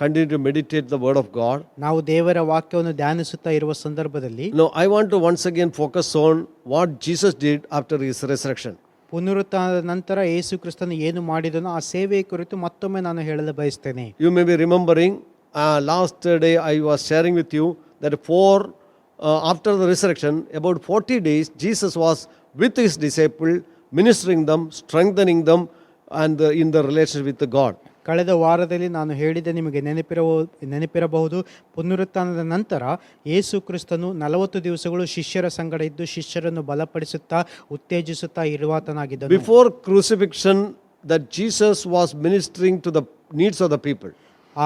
continue to meditate the word of God, ನಾವು ದೇವರ ವಾಕ್ಯವನ್ನು ಧ್ಯಾನಿಸುತ್ತಾ ಇರುವ ಸಂದರ್ಭದಲ್ಲಿ now I want to once again focus on what Jesus did after his resurrection. ಪುನರುತ್ಥಾನದ ನಂತರ ಯೇಸು ಕ್ರಿಸ್ತನು ಏನು ಮಾಡಿದನೋ ಆ ಸೇವೆಯ ಕುರಿತು ಮತ್ತೊಮ್ಮೆ ನಾನು ಹೇಳಲು ಬಯಸ್ತೇನೆ. You may be remembering last day I was sharing with you that after the resurrection about 40 days Jesus was with his disciples, ministering them, strengthening them and in the relationship with God. ಕಳೆದ ವಾರದಲ್ಲಿ ನಾನು ಹೇಳಿದೆ, ನಿಮಗೆ ನೆನಪಿರಬಹುದು. ಪುನರುತ್ಥಾನದ ನಂತರ ಯೇಸು ಕ್ರಿಸ್ತನು 40 ದಿವಸಗಳು ಶಿಷ್ಯರ ಸಂಗಡ ಇದ್ದು ಶಿಷ್ಯರನ್ನು ಬಲಪಡಿಸುತ್ತಾ ಉತ್ತೇಜಿಸುತ್ತಾ ಇರುವಾತನಾಗಿದ್ದನು. Before crucifixion, that Jesus was ministering to the needs of the people.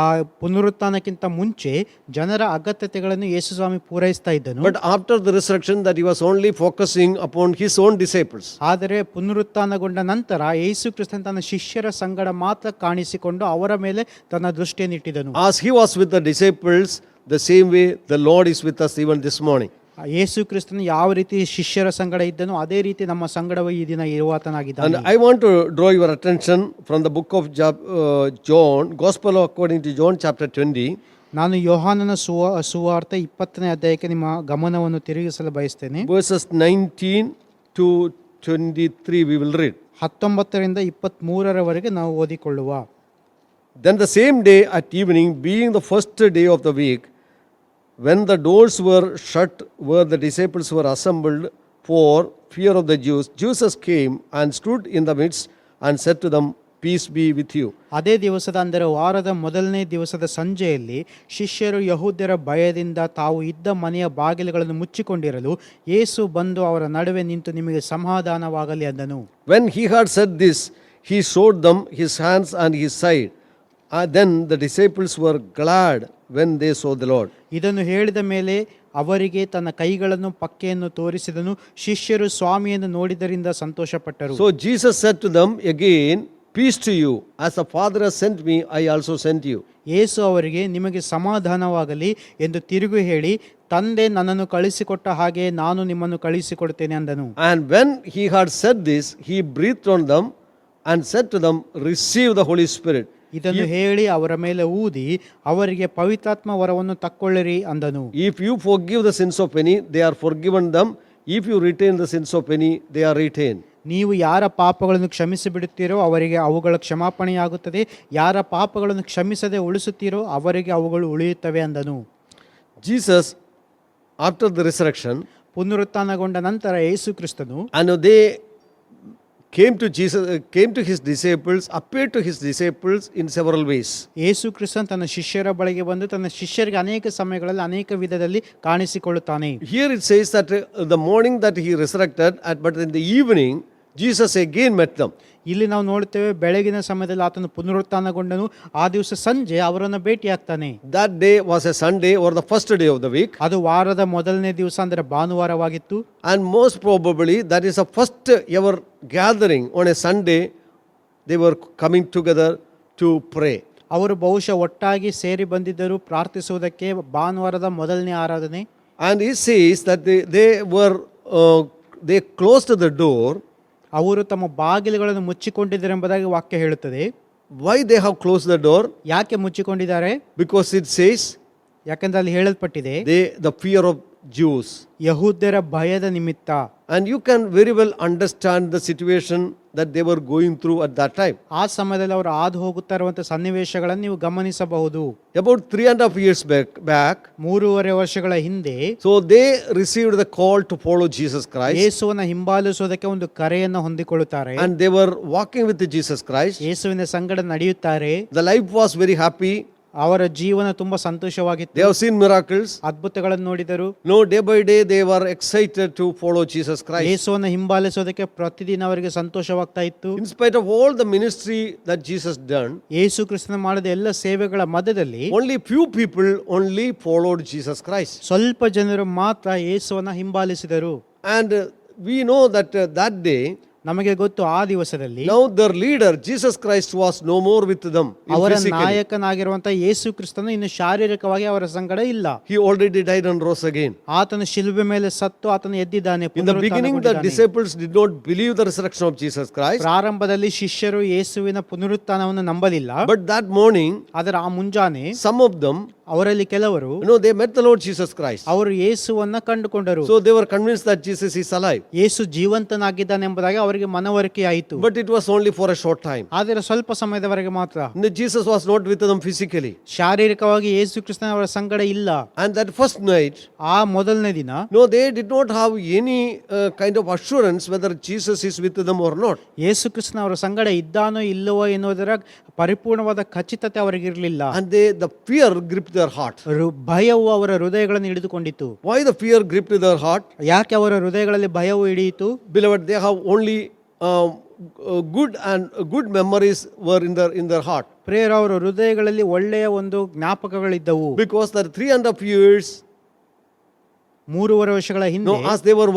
ಆ ಪುನರುತ್ಥಾನಕ್ಕಿಂತ ಮುಂಚೆ ಜನರ ಅಗತ್ಯತೆಗಳನ್ನು ಯೇಸು ಸ್ವಾಮಿ ಪೂರೈಸ್ತಾ ಇದ್ದನು. But after the resurrection, that he was only focusing upon his own disciples. ಆದರೆ ಪುನರುತ್ಥಾನಗೊಂಡ ನಂತರ ಯೇಸು ಕ್ರಿಸ್ತನು ತನ್ನ ಶಿಷ್ಯರ ಸಂಗಡ ಮಾತ್ರ ಕಾಣಿಸಿಕೊಂಡು ಅವರ ಮೇಲೆ ತನ್ನ ದೃಷ್ಟಿಯನ್ನು ಇಟ್ಟಿದ್ದನು. As he was with the disciples, the same way the Lord is with us even this morning. ಯೇಸು ಕ್ರಿಸ್ತನು ಯಾವ ರೀತಿ ಶಿಷ್ಯರ ಸಂಗಡ ಇದ್ದನೋ ಅದೇ ರೀತಿ ನಮ್ಮ ಸಂಗಡವೂ ಈ ದಿನ ಇರುವಾತನಾಗಿದ್ದಾನೆ. And I want to draw your attention from the book of John, Gospel according to John chapter 20. ನಾನು ಯೋಹಾನನ ಸುವಾರ್ತೆ 20ನೇ ಅಧ್ಯಾಯಕ್ಕೆ ನಿಮ್ಮ ಗಮನವನ್ನು ತಿರುಗಿಸಲು ಬಯಸ್ತೇನೆ. Verses 19 to 23 we will read. 19ರಿಂದ 23ರವರೆಗೆ ನಾವು ಓದಿಕೊಳ್ಳುವ. Then the same day at evening, being the first day of the week, when the doors were shut where the disciples were assembled for fear of the Jews, Jesus came and stood in the midst and said to them, Peace be with you. ಅದೇ ದಿವಸದ ಅಂದರೆ ವಾರದ ಮೊದಲನೇ ದಿವಸದ ಸಂಜೆಯಲ್ಲಿ ಶಿಷ್ಯರು ಯಹೂದ್ಯರ ಭಯದಿಂದ ತಾವು ಇದ್ದ ಮನೆಯ ಬಾಗಿಲುಗಳನ್ನು ಮುಚ್ಚಿಕೊಂಡಿರಲು ಯೇಸು ಬಂದು ಅವರ ನಡುವೆ ನಿಂತು ನಿಮಗೆ ಸಮಾಧಾನವಾಗಲಿ ಅಂದನು. When he had said this, he showed them his hands and his side. Then the disciples were glad when they saw the Lord. ಇದನ್ನು ಹೇಳಿದ ಮೇಲೆ ಅವರಿಗೆ ತನ್ನ ಕೈಗಳನ್ನು ಪಕ್ಕೆಯನ್ನು ತೋರಿಸಿದನು. ಶಿಷ್ಯರು ಸ್ವಾಮಿಯನ್ನು ನೋಡಿದರಿಂದ ಸಂತೋಷಪಟ್ಟರು. So Jesus said to them again, Peace to you. As the Father has sent me, I also sent you. ಯೇಸು ಅವರಿಗೆ ನಿಮಗೆ ಸಮಾಧಾನವಾಗಲಿ ಎಂದು ತಿರುಗಿ ಹೇಳಿ, ತಂದೆ ನನ್ನನ್ನು ಕಳಿಸಿಕೊಟ್ಟ ಹಾಗೆ ನಾನು ನಿಮ್ಮನ್ನು ಕಳಿಸಿಕೊಡುತ್ತೇನೆ ಅಂದನು. And when he had said this, he breathed on them and said to them, Receive the Holy Spirit. ಇದನ್ನು ಹೇಳಿ ಅವರ ಮೇಲೆ ಊದಿ ಅವರಿಗೆ ಪವಿತ್ರಾತ್ಮ ವರವನ್ನು ತಕ್ಕೊಳ್ಳಿರಿ ಅಂದನು. If you forgive the sins of any, they are forgiven them. If you retain the sins of any, they are retained. ನೀವು ಯಾರ ಪಾಪಗಳನ್ನು ಕ್ಷಮಿಸಿ ಬಿಡುತ್ತೀರೋ ಅವರಿಗೆ ಅವುಗಳ ಕ್ಷಮಾಪಣೆಯಾಗುತ್ತದೆ, ಯಾರ ಪಾಪಗಳನ್ನು ಕ್ಷಮಿಸದೆ ಉಳಿಸುತ್ತೀರೋ ಅವರಿಗೆ ಅವುಗಳು ಉಳಿಯುತ್ತವೆ ಅಂದನು. Jesus, after the resurrection, ಪುನರುತ್ಥಾನಗೊಂಡ ನಂತರ ಯೇಸು ಕ್ರಿಸ್ತನು and they came to his disciples, appeared to his disciples in several ways. ಯೇಸು ಕ್ರಿಸ್ತನು ತನ್ನ ಶಿಷ್ಯರ ಬಳಿಗೆ ಬಂದು ತನ್ನ ಶಿಷ್ಯರಿಗೆ ಅನೇಕ ಸಮಯಗಳಲ್ಲಿ ಅನೇಕ ವಿಧದಲ್ಲಿ ಕಾಣಿಸಿಕೊಳ್ಳುತ್ತಾನೆ. Here it says that the morning that he resurrected, but in the evening Jesus again met them. ಇಲ್ಲಿ ನಾವು ನೋಡ್ತೇವೆ ಬೆಳಗಿನ ಸಮಯದಲ್ಲಿ ಆತನು ಪುನರುತ್ಥಾನಗೊಂಡನು, ಆ ದಿವಸ ಸಂಜೆ ಅವರನ್ನು ಭೇಟಿಯಾಗ್ತಾನೆ. That day was a Sunday or the first day of the week. ಅದು ವಾರದ ಮೊದಲನೇ ದಿವಸ ಅಂದರೆ ಭಾನುವಾರವಾಗಿತ್ತು. And most probably that is the first ever gathering on a Sunday. They were coming together to pray. ಅವರು ಬಹುಶಃ ಒಟ್ಟಾಗಿ ಸೇರಿ ಬಂದಿದ್ದರು ಪ್ರಾರ್ಥಿಸುವುದಕ್ಕೆ, ಭಾನುವಾರದ ಮೊದಲನೇ ಆರಾಧನೆ. And he says that they closed the door. ಅವರು ತಮ್ಮ ಬಾಗಿಲುಗಳನ್ನು ಮುಚ್ಚಿಕೊಂಡಿದ್ದಾರೆ ಎಂಬುದಾಗಿ ವಾಕ್ಯ ಹೇಳುತ್ತದೆ. Why they have closed the door? ಯಾಕೆ ಮುಚ್ಚಿಕೊಂಡಿದ್ದಾರೆ? Because it says ಯಾಕೆಂದ್ರೆ ಅಲ್ಲಿ ಹೇಳಲ್ಪಟ್ಟಿದೆ, the fear of Jews. ಯಹೂದ್ಯರ ಭಯದ ನಿಮಿತ್ತ. And you can very well understand the situation that they were going through at that time. ಆ ಸಮಯದಲ್ಲಿ ಅವರು ಹಾದು ಹೋಗುತ್ತಾ ಇರುವಂತಹ ಸನ್ನಿವೇಶಗಳನ್ನು ನೀವು ಗಮನಿಸಬಹುದು. About 3.5 years back, 3.5 ವರ್ಷಗಳ ಹಿಂದೆ, so they received the call to follow Jesus Christ. ಯೇಸುವನ್ನು ಹಿಂಬಾಲಿಸುವುದಕ್ಕೆ ಒಂದು ಕರೆಯನ್ನು ಹೊಂದಿಕೊಳ್ಳುತ್ತಾರೆ. And they were walking with Jesus Christ. ಯೇಸುವಿನ ಸಂಗಡ ನಡೆಯುತ್ತಾರೆ. The life was very happy. ಅವರ ಜೀವನ ತುಂಬಾ ಸಂತೋಷವಾಗಿತ್ತು. They have seen miracles. ಅದ್ಭುತಗಳನ್ನು ನೋಡಿದರು. No, day by day they were excited to follow Jesus Christ. ಯೇಸುವನ್ನು ಹಿಂಬಾಲಿಸುವುದಕ್ಕೆ ಪ್ರತಿದಿನ ಅವರಿಗೆ ಸಂತೋಷವಾಗ್ತಾ ಇತ್ತು. In spite of all the ministry that Jesus done, ಯೇಸು ಕ್ರಿಸ್ತನ ಮಾಡಿದ ಎಲ್ಲ ಸೇವೆಗಳ ಮಧ್ಯದಲ್ಲಿ only few people only followed Jesus Christ. ಸ್ವಲ್ಪ ಜನರು ಮಾತ್ರ ಯೇಸುವನ್ನು ಹಿಂಬಾಲಿಸಿದರು. And we know that that day, ನಮಗೆ ಗೊತ್ತು ಆ ದಿವಸದಲ್ಲಿ now their leader Jesus Christ was no more with them ಅವರ physically. ನಾಯಕನಾಗಿರುವಂತಹ ಯೇಸು ಕ್ರಿಸ್ತನು ಇನ್ನು ಶಾರೀರಿಕವಾಗಿ ಅವರ ಸಂಗಡ ಇಲ್ಲ. He already died and rose again. ಆತನು ಶಿಲುಬೆ ಮೇಲೆ ಸತ್ತು ಆತನು ಎದ್ದಿದ್ದಾನೆ. In the beginning the disciples did not believe the resurrection of Jesus Christ. ಪ್ರಾರಂಭದಲ್ಲಿ ಶಿಷ್ಯರು ಯೇಸುವಿನ ಪುನರುತ್ಥಾನವನ್ನು ನಂಬಲಿಲ್ಲ. But that morning, ಅದರ ಆ ಮುಂಜಾನೆ some of them, ಅವರಲ್ಲಿ ಕೆಲವರು they met the Lord Jesus Christ. ಅವರು ಯೇಸುವನ್ನ ಕಂಡುಕೊಂಡರು. So they were convinced that Jesus is alive. ಯೇಸು ಜೀವಂತನಾಗಿದ್ದಾನೆ ಎಂಬುದಾಗಿ ಅವರಿಗೆ ಮನವರಿಕೆ ಆಯಿತು. But it was only for a short time. ಆದರೆ ಸ್ವಲ್ಪ ಸಮಯದವರೆಗೆ ಮಾತ್ರ. Jesus was not with them physically. ಶಾರೀರಿಕವಾಗಿ ಯೇಸು ಕ್ರಿಸ್ತನ ಅವರ ಸಂಗಡ ಇಲ್ಲ. And that first night, ಆ ಮೊದಲನೇ ದಿನ, they did not have any kind of assurance whether Jesus is with them or not. ಯೇಸು ಕ್ರಿಸ್ತನ ಅವರ ಸಂಗಡ ಇದ್ದಾನೋ ಇಲ್ಲವೋ ಎನ್ನುವುದರ ಪರಿಪೂರ್ಣವಾದ ಖಚಿತತೆ ಅವರಿಗಿರಲಿಲ್ಲ. And the fear gripped their heart. ಭಯವು ಅವರ ಹೃದಯಗಳನ್ನು ಹಿಡಿದುಕೊಂಡಿತು. Why the fear gripped their heart? ಯಾಕೆ ಅವರ ಹೃದಯಗಳಲ್ಲಿ ಭಯವು ಹಿಡಿಯಿತು? Beloved, they have only good memories were in their heart. Prayer ಅವರ ಹೃದಯಗಳಲ್ಲಿ ಒಳ್ಳೆಯ ಒಂದು ಜ್ಞಾಪಕಗಳಿದ್ದವು. Because that 3.5 years, 3.5 ವರ್ಷಗಳ ಹಿಂದೆ, as they were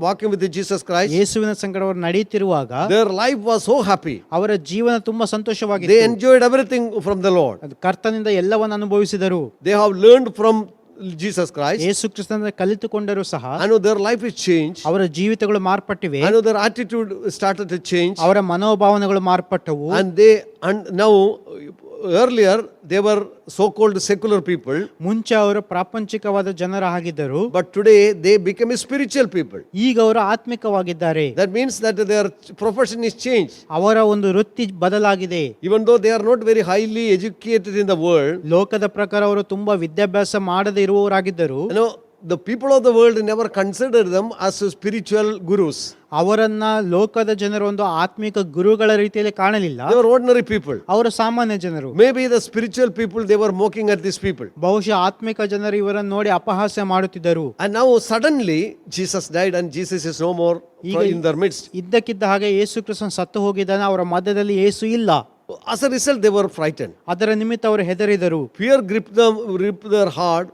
walking with Jesus Christ, ಯೇಸುವಿನ ಸಂಗಡ ಅವರು ನಡೆಯುತ್ತಿರುವಾಗ their life was so happy. ಅವರ ಜೀವನ ತುಂಬಾ ಸಂತೋಷವಾಗಿತ್ತು. They enjoyed everything from the Lord. ಕರ್ತನಿಂದ ಎಲ್ಲವನ್ನು ಅನುಭವಿಸಿದರು. They have learned from Jesus Christ. ಯೇಸು ಕ್ರಿಸ್ತನಿಂದ ಕಲಿತುಕೊಂಡರೂ ಸಹ I know their life is changed. ಅವರ ಜೀವಿತಗಳು ಮಾರ್ಪಟ್ಟಿವೆ. I know their attitude started to change. ಅವರ ಮನೋಭಾವನೆಗಳು ಮಾರ್ಪಟ್ಟವು. And now earlier they were so called secular people. ಮುಂಚೆ ಅವರು ಪ್ರಾಪಂಚಿಕವಾದ ಜನರ ಆಗಿದ್ದರು. But today they became spiritual people. ಈಗ ಅವರು ಆತ್ಮಿಕವಾಗಿದ್ದಾರೆ. That means that their profession is changed. ಅವರ ಒಂದು ವೃತ್ತಿ ಬದಲಾಗಿದೆ. Even though they are not very highly educated in the world, ಲೋಕದ ಪ್ರಕಾರ ಅವರು ತುಂಬಾ ವಿದ್ಯಾಭ್ಯಾಸ ಮಾಡದೇ ಇರುವವರಾಗಿದ್ದರು. the people of the world never consider them as spiritual gurus. ಅವರನ್ನ ಲೋಕದ ಜನರು ಒಂದು ಆತ್ಮಿಕ ಗುರುಗಳ ರೀತಿಯಲ್ಲಿ ಕಾಣಲಿಲ್ಲ. They were ordinary people. ಅವರು ಸಾಮಾನ್ಯ ಜನರು. Maybe the spiritual people, they were mocking at these people. ಬಹುಶಃ ಆತ್ಮಿಕ ಜನರು ಇವರನ್ನು ನೋಡಿ ಅಪಹಾಸ್ಯ ಮಾಡುತ್ತಿದ್ದರು. And now suddenly Jesus died and Jesus is no more in their midst. ಇದ್ದಕ್ಕಿದ್ದ ಹಾಗೆ ಯೇಸು ಕ್ರಿಸ್ತನು ಸತ್ತು ಹೋಗಿದ್ದಾನೆ, ಅವರ ಮಧ್ಯದಲ್ಲಿ ಯೇಸು ಇಲ್ಲ. As a result, they were frightened. ಅದರ ನಿಮಿತ್ತ ಅವರು ಹೆದರಿದರು. Fear gripped their heart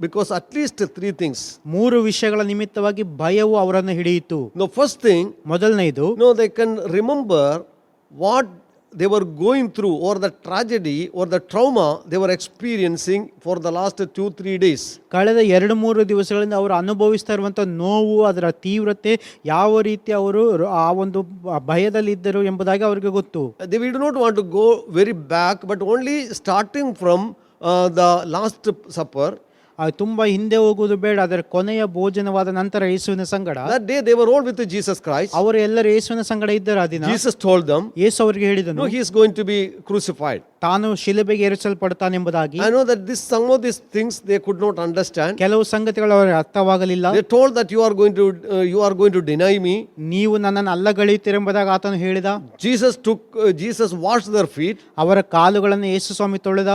because at least 3 things. 3 ವಿಷಯಗಳ ನಿಮಿತ್ತವಾಗಿ ಭಯವು ಅವರನ್ನು ಹಿಡಿಯಿತು. The first thing, ಮೊದಲನೆಯದು, they can remember what they were going through, or the tragedy or the trauma they were experiencing for the last 2-3 days. ಕಳೆದ 2-3 ದಿವಸಗಳಿಂದ ಅವರು ಅನುಭವಿಸ್ತಾ ಇರುವಂತಹ ನೋವು, ಅದರ ತೀವ್ರತೆ, ಯಾವ ರೀತಿ ಅವರು ಆ ಒಂದು ಭಯದಲ್ಲಿ ಇದ್ದರು ಎಂಬುದಾಗಿ ಅವರಿಗೆ ಗೊತ್ತು. We do not want to go very back, but only starting from the last supper. ತುಂಬಾ ಹಿಂದೆ ಹೋಗುವುದು ಬೇಡ, ಅದರ ಕೊನೆಯ ಭೋಜನವಾದ ನಂತರ ಯೇಸುವಿನ ಸಂಗಡ. That day they were all with Jesus Christ. ಅವರು ಎಲ್ಲರೂ ಯೇಸುವಿನ ಸಂಗಡ ಇದ್ದರು. ಆ ದಿನ Jesus told them, ಯೇಸು ಅವರಿಗೆ ಹೇಳಿದನು, he is going to be crucified. ತಾನು ಶಿಲುಬೆಗೆ ಏರಿಸಲ್ಪಡುತ್ತಾನೆಂಬುದಾಗಿ. I know that some of these things they could not understand. ಕೆಲವು ಸಂಗತಿಗಳು ಅವರಿಗೆ ಅರ್ಥವಾಗಲಿಲ್ಲ. They told that you are going to deny me. ನೀವು ನನ್ನನ್ನು ಅಲ್ಲಗಳೆಯುತ್ತೀರೆಂಬುದಾಗಿ ಆತನು ಹೇಳಿದ. Jesus washed their feet. ಅವರ ಕಾಲುಗಳನ್ನು ಯೇಸು ಸ್ವಾಮಿ ತೊಳೆದ.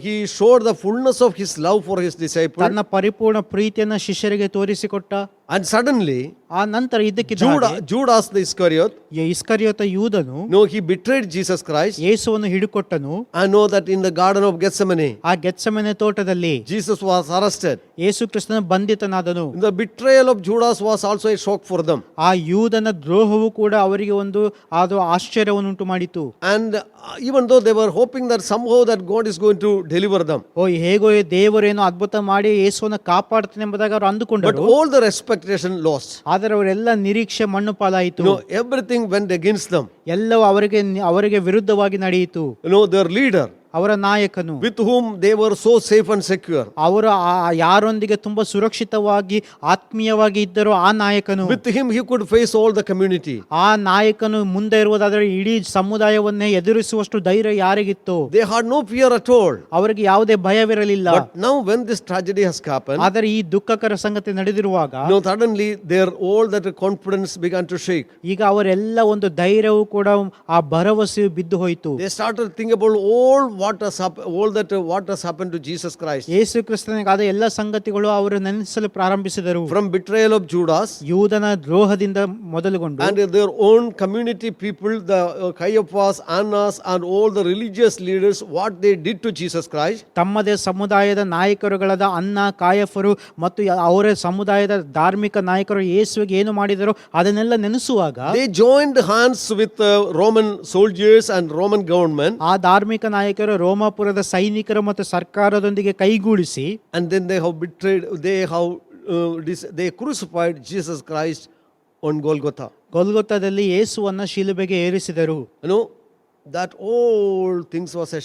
He showed the fullness of his love for his disciples. ತನ್ನ ಪರಿಪೂರ್ಣ ಪ್ರೀತಿಯನ್ನು ಶಿಷ್ಯರಿಗೆ ತೋರಿಸಿಕೊಟ್ಟ. And suddenly, ಆ ನಂತರ ಇದ್ದಕ್ಕಿದ್ದ ಹಾಗೆ Judas the Iscariot, ಇಸ್ಕರಿಯೋತ ಯೂದನು no, he betrayed Jesus Christ. ಯೇಸುವನ್ನು ಹಿಡುಕೊಟ್ಟನು. I know that in the Garden of Gethsemane, ಆ ಗೆತ್ಸೆಮನೆ ತೋಟದಲ್ಲಿ Jesus was arrested. ಯೇಸು ಕ್ರಿಸ್ತನ ಬಂಧಿತನಾದನು. The betrayal of Judas was also a shock for them. ಆ ಯೂದನ ದ್ರೋಹವು ಕೂಡ ಅವರಿಗೆ ಒಂದು ಅದು ಆಶ್ಚರ್ಯವನ್ನುಂಟು ಮಾಡಿತು. And even though they were hoping that somehow that God is going to deliver them, ಹೇಗೋ ದೇವರೇನೋ ಅದ್ಭುತ ಮಾಡಿ ಯೇಸುವನ್ನು ಕಾಪಾಡ್ತಾನೆ ಎಂಬುದಾಗಿ ಅವರು but ಅಂದುಕೊಂಡರು. all their expectation lost. ಆದರೆ ಅವರೆಲ್ಲ ನಿರೀಕ್ಷೆ ಮಣ್ಣು ಪಾಲಾಯಿತು. Everything went against them. ಎಲ್ಲವೂ ಅವರಿಗೆ ವಿರುದ್ಧವಾಗಿ ನಡೆಯಿತು. Their leader, ಅವರ ನಾಯಕನು, with whom they were so safe and secure, ಅವರು ಯಾರೊಂದಿಗೆ ತುಂಬಾ ಸುರಕ್ಷಿತವಾಗಿ ಆತ್ಮೀಯವಾಗಿ ಇದ್ದರೋ ಆ ನಾಯಕನು, with him he could face all the community. ಆ ನಾಯಕನು ಮುಂದೆ ಇರುವುದಾದರೆ ಇಡೀ ಸಮುದಾಯವನ್ನೇ ಎದುರಿಸುವಷ್ಟು ಧೈರ್ಯ ಯಾರಿಗಿತ್ತು? They had no fear at all. ಅವರಿಗೆ ಯಾವುದೇ ಭಯವಿರಲಿಲ್ಲ. But now when this tragedy has happened, ಆದರೆ ಈ ದುಃಖಕರ ಸಂಗತಿ ನಡೆದಿರುವಾಗ suddenly their all that confidence began to shake. ಈಗ ಅವರೆಲ್ಲ ಒಂದು ಧೈರ್ಯವು ಕೂಡ ಆ ಭರವಸೆಯು ಬಿದ್ದು ಹೋಯಿತು. They started thinking about all what has happened to Jesus Christ. ಯೇಸು ಕ್ರಿಸ್ತನಿಗೆ ಆದ ಎಲ್ಲ ಸಂಗತಿಗಳು ಅವರು ನೆನೆಸಲು ಪ್ರಾರಂಭಿಸಿದರು. From betrayal of Judas, ಯೂದನ ದ್ರೋಹದಿಂದ ಮೊದಲುಗೊಂಡು, and their own community people, the Caiaphas, Annas, and all the religious leaders, what they did to Jesus Christ. ತಮ್ಮದೇ ಸಮುದಾಯದ ನಾಯಕರುಗಳಾದ ಅನ್ನ, ಕಾಯಫರು ಮತ್ತು ಅವರ ಸಮುದಾಯದ ಧಾರ್ಮಿಕ ನಾಯಕರು ಯೇಸುವಿಗೆ ಏನು ಮಾಡಿದರೋ ಅದನ್ನೆಲ್ಲ ನೆನೆಸುವಾಗ They joined hands with Roman soldiers and Roman government. ಆ ಧಾರ್ಮಿಕ ನಾಯಕರು ರೋಮಾಪುರದ ಸೈನಿಕರು ಮತ್ತು ಸರ್ಕಾರದೊಂದಿಗೆ ಕೈಗೂಡಿಸಿ, and then they have betrayed, they crucified Jesus Christ on Golgotha. ಗೊಲ್ಗೊಥಾದಲ್ಲಿ ಯೇಸುವನ್ನ ಶಿಲುಬೆಗೆ ಏರಿಸಿದರು. That all things was a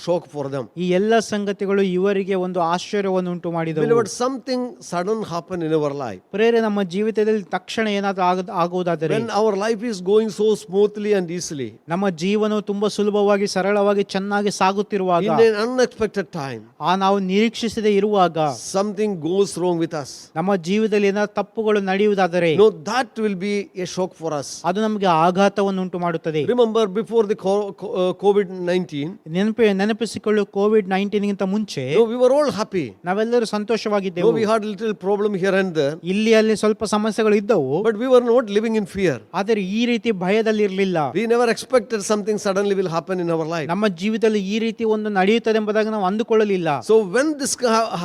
shock for them. ಈ ಎಲ್ಲ ಸಂಗತಿಗಳು ಇವರಿಗೆ ಒಂದು ಆಶ್ಚರ್ಯವನ್ನು ಉಂಟು ಮಾಡಿದವು. Beloved, something sudden happen in our life. ಪ್ರೇರೆ, ನಮ್ಮ ಜೀವಿತದಲ್ಲಿ ತಕ್ಷಣ ಏನಾದರೂ ಆಗುವುದಾದರೆ, when our life is going so smoothly and easily, ನಮ್ಮ ಜೀವನವು ತುಂಬಾ ಸುಲಭವಾಗಿ ಸರಳವಾಗಿ ಚೆನ್ನಾಗಿ ಸಾಗುತ್ತಿರುವಾಗ, in an unexpected time, ನಾವು ನಿರೀಕ್ಷಿಸದೆ ಇರುವಾಗ something goes wrong with us. ನಮ್ಮ ಜೀವಿತದಲ್ಲಿ ಏನಾದರೂ ತಪ್ಪುಗಳು ನಡೆಯುವುದಾದರೆ, that will be a shock for us. ಅದು ನಮಗೆ ಆಘಾತವನ್ನು ಉಂಟು ಮಾಡುತ್ತದೆ. Remember, before the COVID-19, ನೆನಪಿಸಿಕೊಳ್ಳು, COVID-19 ಗಿಂತ ಮುಂಚೆ we were all happy. ನಾವೆಲ್ಲರೂ ಸಂತೋಷವಾಗಿದ್ದೆವು. We had little problem here and there, ಇಲ್ಲಿ ಅಲ್ಲಿ ಸ್ವಲ್ಪ ಸಮಸ್ಯೆಗಳು ಇದ್ದವು, but we were not living in fear. ಆದರೆ ಈ ರೀತಿ ಭಯದಲ್ಲಿ ಇರಲಿಲ್ಲ. We never expected something suddenly will happen in our life. ನಮ್ಮ ಜೀವಿತದಲ್ಲಿ ಈ ರೀತಿ ಒಂದು ನಡೆಯುತ್ತದೆ ಎಂಬುದಾಗಿ ನಾವು ಅಂದುಕೊಳ್ಳಲಿಲ್ಲ. So when this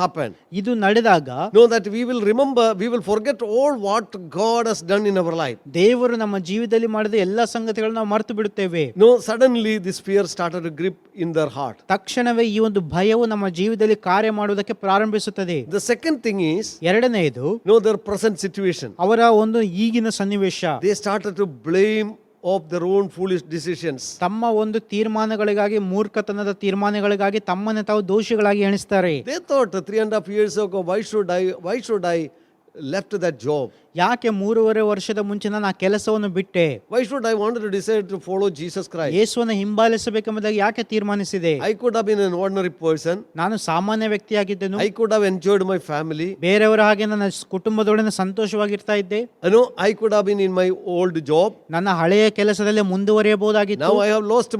happened, ಇದು ನಡೆದಾಗ know that we will remember, we will forget all what God has done in our life. ದೇವರು ನಮ್ಮ ಜೀವಿತದಲ್ಲಿ ಮಾಡಿದ ಎಲ್ಲ ಸಂಗತಿಗಳನ್ನು ನಾವು ಮರೆತು ಬಿಡುತ್ತೇವೆ. Suddenly this fear started to grip in their heart. ತಕ್ಷಣವೇ ಈ ಒಂದು ಭಯವು ನಮ್ಮ ಜೀವಿತದಲ್ಲಿ ಕಾರ್ಯ ಮಾಡುವುದಕ್ಕೆ ಪ್ರಾರಂಭಿಸುತ್ತದೆ. The second thing is, ಎರಡನೆಯದು, their present situation. ಅವರ ಒಂದು ಈಗಿನ ಸನ್ನಿವೇಶ. They started to blame of their own foolish decisions. ತಮ್ಮ ಒಂದು ತೀರ್ಮಾನಗಳಿಗಾಗಿ, ಮೂರ್ಖತನದ ತೀರ್ಮಾನಗಳಿಗಾಗಿ ತಮ್ಮನ್ನು ತಾವು ದೋಷಿಗಳಾಗಿ ಎಣಿಸ್ತಾರೆ. They thought 3.5 years ago, why should I left that job? ಯಾಕೆ 3.5 ವರ್ಷದ ಮುಂಚೆ ನಾನು ಆ ಕೆಲಸವನ್ನು ಬಿಟ್ಟೆ? Why should I want to decide to follow Jesus Christ? ಯೇಸುವನ್ನು ಹಿಂಬಾಲಿಸಬೇಕೆಂಬುದಾಗಿ ಯಾಕೆ ತೀರ್ಮಾನಿಸಿದೆ? I could have been an ordinary person. ನಾನು ಸಾಮಾನ್ಯ ವ್ಯಕ್ತಿಯಾಗಿದ್ದೆನು. I could have enjoyed my family. ಬೇರೆಯವರ ಹಾಗೆ ನನ್ನ ಕುಟುಂಬದೊಡನೆ ಸಂತೋಷವಾಗಿರ್ತಾ ಇದ್ದೆ. I could have been in my old job. ನನ್ನ ಹಳೆಯ ಕೆಲಸದಲ್ಲೇ ಮುಂದುವರಿಯಬಹುದಾಗಿತ್ತು. Now I have lost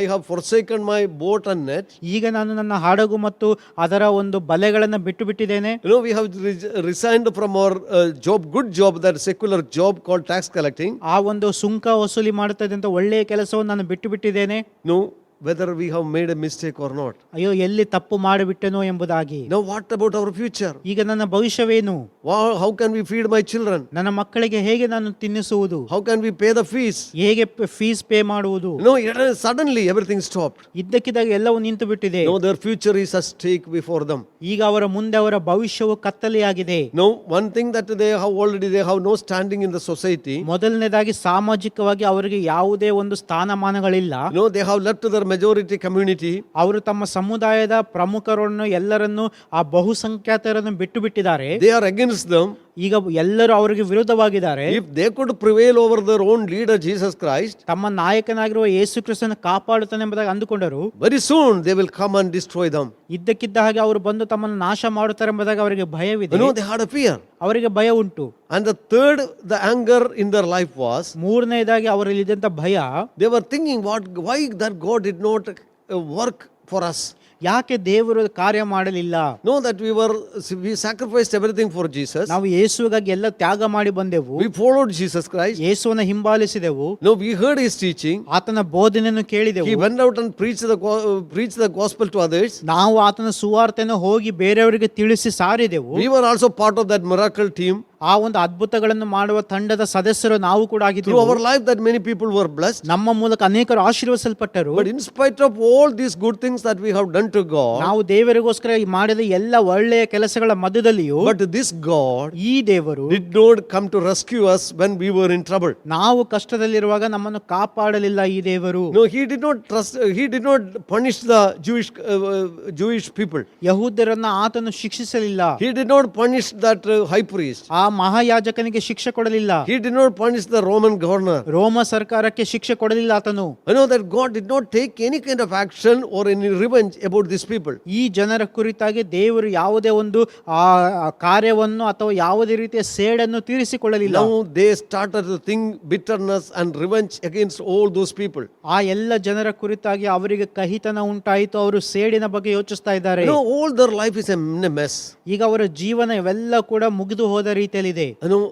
I have forsaken my boat and net. ಈಗ ನಾನು ನನ್ನ ಹಡಗು ಮತ್ತು ಅದರ ಒಂದು ಬಲೆಗಳನ್ನು ಬಿಟ್ಟು ಬಿಟ್ಟಿದ್ದೇನೆ. We have resigned from our good job, that secular job called tax collecting. ಆ ಒಂದು ಸುಂಕ ವಸೂಲಿ ಮಾಡುತ್ತದಂತ ಒಳ್ಳೆಯ ಕೆಲಸವನ್ನು ನಾನು ಬಿಟ್ಟು ಬಿಟ್ಟಿದ್ದೇನೆ. Whether we have made a mistake or not. ಅಯ್ಯೋ, ಎಲ್ಲಿ ತಪ್ಪು ಮಾಡಿಬಿಟ್ಟೆನೋ ಎಂಬುದಾಗಿ. Now what about our future? ಈಗ ನನ್ನ ಭವಿಷ್ಯವೇನು? How can we feed my children? ನನ್ನ ಮಕ್ಕಳಿಗೆ ಹೇಗೆ ನಾನು ತಿನ್ನಿಸುವುದು? How can we pay the fees? ಹೇಗೆ ಫೀಸ್ ಪೇ ಮಾಡುವುದು? Suddenly everything stopped. ಇದ್ದಕ್ಕಿದ್ದಾಗ ಎಲ್ಲವೂ ನಿಂತು ಬಿಟ್ಟಿದೆ. Their future is at stake before them. ಈಗ ಅವರ ಮುಂದೆ ಅವರ ಭವಿಷ್ಯವು ಕತ್ತಲೆಯಾಗಿದೆ. One thing that they have no standing in the society. ಮೊದಲನೇದಾಗಿ ಸಾಮಾಜಿಕವಾಗಿ ಅವರಿಗೆ ಯಾವುದೇ ಒಂದು ಸ್ಥಾನಮಾನಗಳಿಲ್ಲ. They have left their majority community. ಅವರು ತಮ್ಮ ಸಮುದಾಯದ ಪ್ರಮುಖರನ್ನು ಎಲ್ಲರನ್ನು ಆ ಬಹುಸಂಖ್ಯಾತರನ್ನು ಬಿಟ್ಟು ಬಿಟ್ಟಿದ್ದಾರೆ. They are against them. ಈಗ ಎಲ್ಲರೂ ಅವರಿಗೆ ವಿರುದ್ಧವಾಗಿದ್ದಾರೆ. If they could prevail over their own leader Jesus Christ, ತಮ್ಮ ನಾಯಕನಾಗಿರುವ ಯೇಸು ಕ್ರಿಸ್ತನ ಕಾಪಾಡುತ್ತಾನೆ ಎಂಬುದಾಗಿ ಅಂದುಕೊಂಡರು. very soon they will come and destroy them. ಇದ್ದಕ್ಕಿದ್ದ ಹಾಗೆ ಅವರು ಬಂದು ತಮ್ಮನ್ನು ನಾಶ ಮಾಡುತ್ತಾರೆ ಎಂಬುದಾಗಿ ಅವರಿಗೆ ಭಯವಿದೆ. They had a fear. ಅವರಿಗೆ ಭಯ ಉಂಟು. And the third, the anger in their life was, ಮೂರನೇದಾಗಿ ಅವರಲ್ಲಿ ಇದ್ದಂತ ಭಯ, they were thinking why that God did not work for us? ಯಾಕೆ ದೇವರು ಕಾರ್ಯ ಮಾಡಲಿಲ್ಲ? Know that we sacrificed everything for Jesus. ನಾವು ಯೇಸುವಿಗಾಗಿ ಎಲ್ಲ ತ್ಯಾಗ ಮಾಡಿ ಬಂದೆವು. We followed Jesus Christ. ಯೇಸುವನ್ನ ಹಿಂಬಾಲಿಸಿದೆವು. No, we heard his teaching. ಆತನ ಬೋಧನೆಯನ್ನು ಕೇಳಿದೆವು. He went out and preached the gospel to others. ನಾವು ಆತನ ಸುವಾರ್ತೆಯನ್ನು ಹೋಗಿ ಬೇರೆಯವರಿಗೆ ತಿಳಿಸಿ ಸಾರಿದೆವು. We were also part of that miracle team. ಆ ಒಂದು ಅದ್ಭುತಗಳನ್ನು ಮಾಡುವ ತಂಡದ ಸದಸ್ಯರು ನಾವು ಕೂಡ Through ಆಗಿದ್ದೆವು. our life that many people were blessed. ನಮ್ಮ ಮೂಲಕ ಅನೇಕರು ಆಶೀರ್ವದಿಸಲ್ಪಟ್ಟರು. But in spite of all these good things that we have done to God, ನಾವು ದೇವರಿಗೋಸ್ಕರ ಮಾಡಿದ ಎಲ್ಲ ಒಳ್ಳೆಯ ಕೆಲಸಗಳ ಮಧ್ಯದಲ್ಲಿಯೂ but this God ಈ ದೇವರು did not come to rescue us when we were in trouble. ನಾವು ಕಷ್ಟದಲ್ಲಿರುವಾಗ ನಮ್ಮನ್ನು ಕಾಪಾಡಲಿಲ್ಲ ಈ ದೇವರು. No, he did not punish the Jewish people. ಯಹೂದ್ಯರನ್ನ ಆತನು ಶಿಕ್ಷಿಸಲಿಲ್ಲ. He did not punish that high priest. ಆ ಮಹಾಯಾಜಕನಿಗೆ ಶಿಕ್ಷೆ ಕೊಡಲಿಲ್ಲ. He did not punish the Roman governor. ರೋಮ ಸರ್ಕಾರಕ್ಕೆ ಶಿಕ್ಷೆ ಕೊಡಲಿಲ್ಲ ಆತನು. I know that God did not take any kind of action or any revenge about these people. ಈ ಜನರ ಕುರಿತಾಗಿ ದೇವರು ಯಾವುದೇ ಒಂದು ಕಾರ್ಯವನ್ನು ಅಥವಾ ಯಾವುದೇ ರೀತಿಯ ಸೇಡನ್ನು ತೀರಿಸಿಕೊಳ್ಳಲಿಲ್ಲ. Now they started to think bitterness and revenge against all those people. ಆ ಎಲ್ಲ ಜನರ ಕುರಿತಾಗಿ ಅವರಿಗೆ ಕಹಿತನ ಉಂಟಾಯಿತು. ಅವರು ಸೇಡಿನ ಬಗ್ಗೆ ಯೋಚಿಸ್ತಾ ಇದ್ದಾರೆ. You know, all their life is a mess. ಈಗ ಅವರ ಜೀವನ ಇವೆಲ್ಲ ಕೂಡ ಮುಗಿದು ಹೋದ ರೀತಿಯಲ್ಲಿದೆ. You know,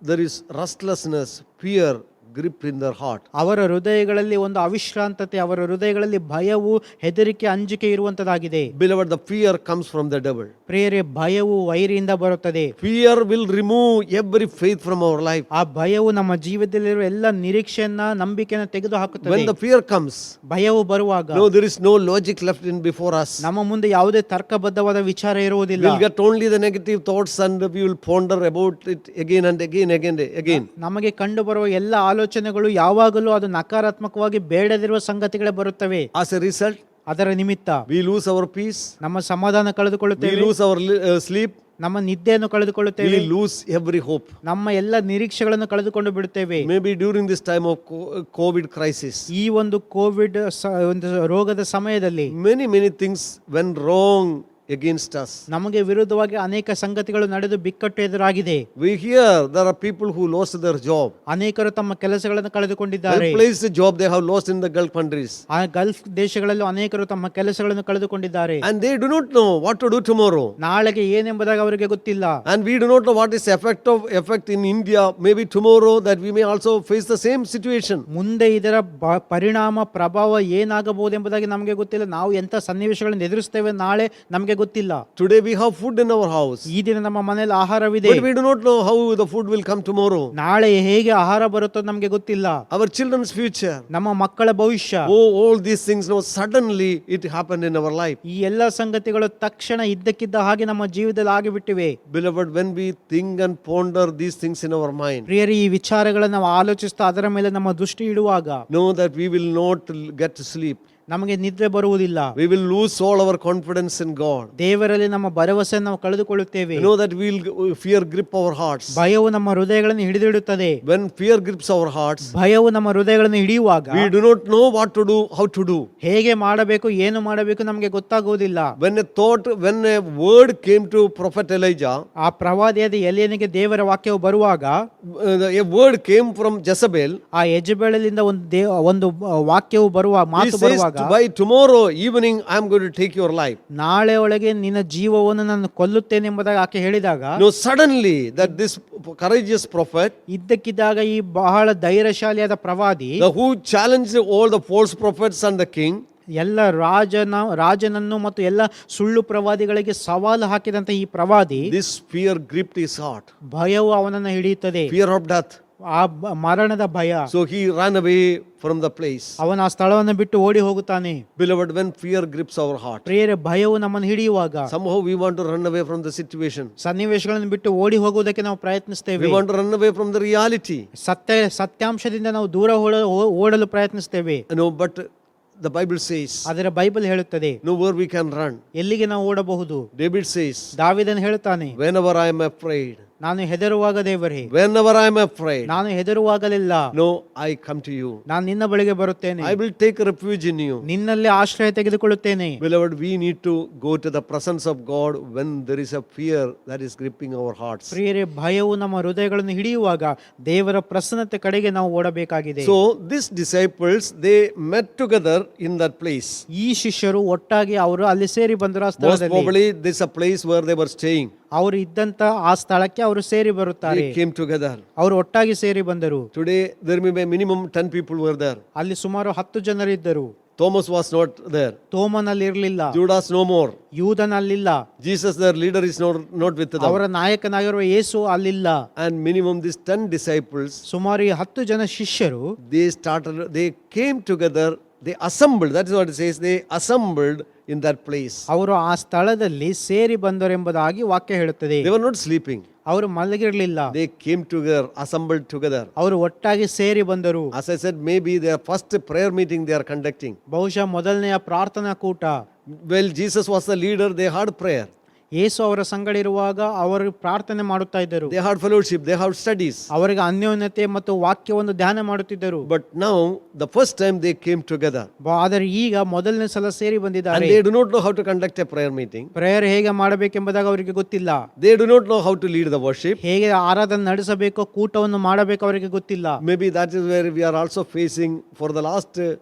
there is restlessness, fear grip in their heart. ಅವರ ಹೃದಯಗಳಲ್ಲಿ ಒಂದು ಅವಿಶ್ರಾಂತತೆ, ಅವರ ಹೃದಯಗಳಲ್ಲಿ ಭಯವು, ಹೆದರಿಕೆ, ಅಂಜಿಕೆ ಇರುವಂತದಾಗಿದೆ. Beloved, the fear comes from the devil. ಪ್ರಿಯರೇ, ಭಯವು ವೈರಿಯಿಂದ ಬರುತ್ತದೆ. Fear will remove every faith from our life. ಆ ಭಯವು ನಮ್ಮ ಜೀವಿತದಲ್ಲಿರುವ ಎಲ್ಲ ನಿರೀಕ್ಷೆಯನ್ನ, ನಂಬಿಕೆಯನ್ನು ತೆಗೆದು ಹಾಕುತ್ತದೆ. When the fear comes, ಭಯವು ಬರುವಾಗ no, there is no logic left in before us. ನಮ್ಮ ಮುಂದೆ ಯಾವುದೇ ತರ್ಕಬದ್ಧವಾದ ವಿಚಾರ ಇರುವುದಿಲ್ಲ. We'll get only the negative thoughts and we will ponder about it again and again. ನಮಗೆ ಕಂಡು ಬರುವ ಎಲ್ಲ ಆಲೋಚನೆಗಳು ಯಾವಾಗಲೂ ಅದು ನಕಾರಾತ್ಮಕವಾಗಿ ಬೇಡದಿರುವ ಸಂಗತಿಗಳೇ ಬರುತ್ತವೆ. As a result, ಅದರ ನಿಮಿತ್ತ we lose our peace, ನಮ್ಮ ಸಮಾಧಾನ we ಕಳೆದುಕೊಳ್ಳುತ್ತೇವೆ, lose our sleep, ನಮ್ಮ ನಿದ್ದೆಯನ್ನು ಕಳೆದುಕೊಳ್ಳುತ್ತೇವೆ, we lose every hope. ನಮ್ಮ ಎಲ್ಲ ನಿರೀಕ್ಷೆಗಳನ್ನು ಕಳೆದುಕೊಂಡು ಬಿಡುತ್ತೇವೆ. Maybe during this time of COVID crisis, ಈ ಒಂದು ಕೋವಿಡ್ ಒಂದು ರೋಗದ ಸಮಯದಲ್ಲಿ many things went wrong against us. ನಮಗೆ ವಿರುದ್ಧವಾಗಿ ಅನೇಕ ಸಂಗತಿಗಳು ನಡೆದು ಬಿಕ್ಕಟ್ಟು ಎದುರಾಗಿದೆ. We hear there are people who lost their job. ಅನೇಕರು ತಮ್ಮ ಕೆಲಸಗಳನ್ನು ಕಳೆದುಕೊಂಡಿದ್ದಾರೆ. Well-placed job they have lost in the Gulf countries. ಆ ಗಲ್ಫ್ ದೇಶಗಳಲ್ಲೂ ಅನೇಕರು ತಮ್ಮ ಕೆಲಸಗಳನ್ನು ಕಳೆದುಕೊಂಡಿದ್ದಾರೆ. And they do not know what to do tomorrow. ನಾಳೆಗೆ ಏನೆಂಬುದಾಗಿ ಅವರಿಗೆ ಗೊತ್ತಿಲ್ಲ. And we do not know what is effect in India. Maybe tomorrow that we may also face the same situation. ಮುಂದೆ ಇದರ ಪರಿಣಾಮ ಪ್ರಭಾವ ಏನಾಗಬಹುದೆಂಬುದಾಗಿ ನಮಗೆ ಗೊತ್ತಿಲ್ಲ. ನಾವು ಎಂಥ ಸನ್ನಿವೇಶಗಳನ್ನು ಎದುರಿಸ್ತೇವೆ ನಾಳೆ ನಮಗೆ ಗೊತ್ತಿಲ್ಲ. Today we have food in our house. ಈ ದಿನ ನಮ್ಮ ಮನೆಯಲ್ಲಿ ಆಹಾರವಿದೆ. But we do not know how the food will come tomorrow. ನಾಳೆ ಹೇಗೆ ಆಹಾರ ಬರುತ್ತೋ ನಮಗೆ ಗೊತ್ತಿಲ್ಲ. Our children's future. ನಮ್ಮ ಮಕ್ಕಳ ಭವಿಷ್ಯ. Oh, all these things now suddenly it happened in our life. ಈ ಎಲ್ಲ ಸಂಗತಿಗಳು ತಕ್ಷಣ ಇದ್ದಕ್ಕಿದ್ದ ಹಾಗೆ ನಮ್ಮ ಜೀವಿತದಲ್ಲಿ ಆಗಿಬಿಟ್ಟಿವೆ. Beloved, when we think and ponder these things in our mind, ಪ್ರಿಯರೇ, ಈ ವಿಚಾರಗಳನ್ನು ನಾವು ಆಲೋಚಿಸ್ತಾ ಅದರ ಮೇಲೆ ನಮ್ಮ ದೃಷ್ಟಿ ಇಡುವಾಗ know that we will not get to sleep. ನಮಗೆ ನಿದ್ರೆ ಬರುವುದಿಲ್ಲ. We will lose all our confidence in God. ದೇವರಲ್ಲಿ ನಮ್ಮ ಭರವಸೆಯನ್ನು ನಾವು ಕಳೆದುಕೊಳ್ಳುತ್ತೇವೆ. You know that fear grip our hearts. ಭಯವು ನಮ್ಮ ಹೃದಯಗಳನ್ನು ಹಿಡಿದಿಡುತ್ತದೆ. When fear grips our hearts, ಭಯವು ನಮ್ಮ ಹೃದಯಗಳನ್ನು ಹಿಡಿಯುವಾಗ we do not know what to do, how to do. ಹೇಗೆ ಮಾಡಬೇಕು, ಏನು ಮಾಡಬೇಕು ನಮಗೆ ಗೊತ್ತಾಗುವುದಿಲ್ಲ. When a word came to prophet Elijah, ಆ ಪ್ರವಾದಿಯಾದ ಎಲೀಯನಿಗೆ ದೇವರ ವಾಕ್ಯವು ಬರುವಾಗ, a word came from Jezebel. ಆ ಯೆಜೆಬೇಲಳಿಂದ ಒಂದು ವಾಕ್ಯವು ಮಾತು ಬರುವಾಗ, by tomorrow evening I am going to take your life. ನಾಳೆ ಒಳಗೆ ನಿನ್ನ ಜೀವವನ್ನು ನಾನು ಕೊಲ್ಲುತ್ತೇನೆ ಎಂಬುದಾಗಿ ಆಕೆ ಹೇಳಿದಾಗ, No, suddenly that this courageous prophet, ಇದ್ದಕ್ಕಿದ್ದಾಗ ಈ ಬಹಳ ಧೈರ್ಯಶಾಲಿಯಾದ ಪ್ರವಾದಿ, who challenged all the false prophets and the king, ಎಲ್ಲ ರಾಜನನ್ನು ಮತ್ತು ಎಲ್ಲ ಸುಳ್ಳು ಪ್ರವಾದಿಗಳಿಗೆ ಸವಾಲು ಹಾಕಿದಂತ ಈ ಪ್ರವಾದಿ, this fear gripped his heart. ಭಯವು ಅವನನ್ನು ಹಿಡಿಯುತ್ತದೆ. Fear of death. ಆ ಮರಣದ ಭಯ. So he ran away from the place. ಅವನ ಆ ಸ್ಥಳವನ್ನು ಬಿಟ್ಟು ಓಡಿ ಹೋಗುತ್ತಾನೆ. Beloved, when fear grips our heart, ಪ್ರಿಯರೇ, ಭಯವು ನಮ್ಮನ್ನು ಹಿಡಿಯುವಾಗ somehow we want to run away from the situation. ಸನ್ನಿವೇಶಗಳನ್ನು ಬಿಟ್ಟು ಓಡಿ ಹೋಗುವುದಕ್ಕೆ ನಾವು ಪ್ರಯತ್ನಿಸ್ತೇವೆ. We want to run away from the reality. ಸತ್ಯಾಂಶದಿಂದ ನಾವು ದೂರ ಓಡಲು ಪ್ರಯತ್ನಿಸ್ತೇವೆ. No, but the Bible says, ಅದರ ಬೈಬಲ್ ಹೇಳುತ್ತದೆ, nowhere we can run. ಎಲ್ಲಿಗೆ ನಾವು ಓಡಬಹುದು. David says, ದಾವೀದನು ಹೇಳುತ್ತಾನೆ, whenever I am afraid, ನಾನು ಹೆದರುವಾಗ ದೇವರೇ, Whenever I am afraid, ನಾನು ಹೆದರುವಾಗಲೆಲ್ಲ no, I come to you. ನಾನು ನಿನ್ನ ಬಳಿಗೆ ಬರುತ್ತೇನೆ, I will take refuge in you. ನಿನ್ನಲ್ಲಿ ಆಶ್ರಯ ತೆಗೆದುಕೊಳ್ಳುತ್ತೇನೆ. Beloved, we need to go to the presence of God when there is a fear that is gripping our hearts. ಪ್ರಿಯರೇ, ಭಯವು ನಮ್ಮ ಹೃದಯಗಳನ್ನು ಹಿಡಿಯುವಾಗ ದೇವರ ಪ್ರಸನ್ನತೆ ಕಡೆಗೆ ನಾವು ಓಡಬೇಕಾಗಿದೆ. So these disciples, they met together in that place. ಈ ಶಿಷ್ಯರು ಒಟ್ಟಾಗಿ ಅವರು ಅಲ್ಲಿ ಸೇರಿ ಬಂದರು. ಆ Most ಸ್ಥಳದಲ್ಲಿ probably this is a place where they were staying. ಅವರು ಇದ್ದಂತ ಆ ಸ್ಥಳಕ್ಕೆ ಅವರು ಸೇರಿ ಬರುತ್ತಾರೆ. They came together. ಅವರು ಒಟ್ಟಾಗಿ ಸೇರಿ ಬಂದರು. Today there may be minimum 10 people were there. ಅಲ್ಲಿ ಸುಮಾರು 10 ಜನರಿದ್ದರು. Thomas was not there. ತೋಮನಲ್ಲಿ ಇರಲಿಲ್ಲ, Judas no more. ಯೂದನಲ್ಲಿಲ್ಲ, Jesus, their leader, is not with them. ಅವರ ನಾಯಕನಾಗಿರುವ ಯೇಸು ಅಲ್ಲಿಲ್ಲ. And minimum these 10 disciples, ಸುಮಾರು ಈ 10 ಜನ ಶಿಷ್ಯರು they came together, they assembled. That is what it says. They assembled in that place. ಅವರು ಆ ಸ್ಥಳದಲ್ಲಿ ಸೇರಿ ಬಂದರೆಂಬುದಾಗಿ ವಾಕ್ಯ ಹೇಳುತ್ತದೆ. They were not sleeping. ಅವರು ಮಲಗಿರಲಿಲ್ಲ, They came together, assembled together. ಅವರು ಒಟ್ಟಾಗಿ ಸೇರಿ ಬಂದರು. As I said, maybe their first prayer meeting they are conducting. ಬಹುಶಃ ಮೊದಲನೆಯ ಪ್ರಾರ್ಥನಾ ಕೂಟ. Well, Jesus was the leader, they had prayer. ಯೇಸು ಅವರ ಸಂಗಡ ಇರುವಾಗ ಅವರು ಪ್ರಾರ್ಥನೆ ಮಾಡುತ್ತಾ ಇದ್ದರು. They had fellowship, they had studies. ಅವರಿಗೆ ಅನ್ಯೋನ್ಯತೆ ಮತ್ತು ವಾಕ್ಯವನ್ನು ಧ್ಯಾನ ಮಾಡುತ್ತಿದ್ದರು. But now, the first time they came together. ಆದರೆ ಈಗ ಮೊದಲನೇ ಸಲ ಸೇರಿ And ಬಂದಿದ್ದಾರೆ. they do not know how to conduct a prayer meeting. Prayer ಹೇಗೆ ಮಾಡಬೇಕೆಂಬುದಾಗ ಅವರಿಗೆ ಗೊತ್ತಿಲ್ಲ. They do not know how to lead the worship. ಹೇಗೆ ಆರಾಧನೆ ನಡೆಸಬೇಕು, ಕೂಟವನ್ನು ಮಾಡಬೇಕು ಅವರಿಗೆ ಗೊತ್ತಿಲ್ಲ. Maybe that is where we are also facing for the last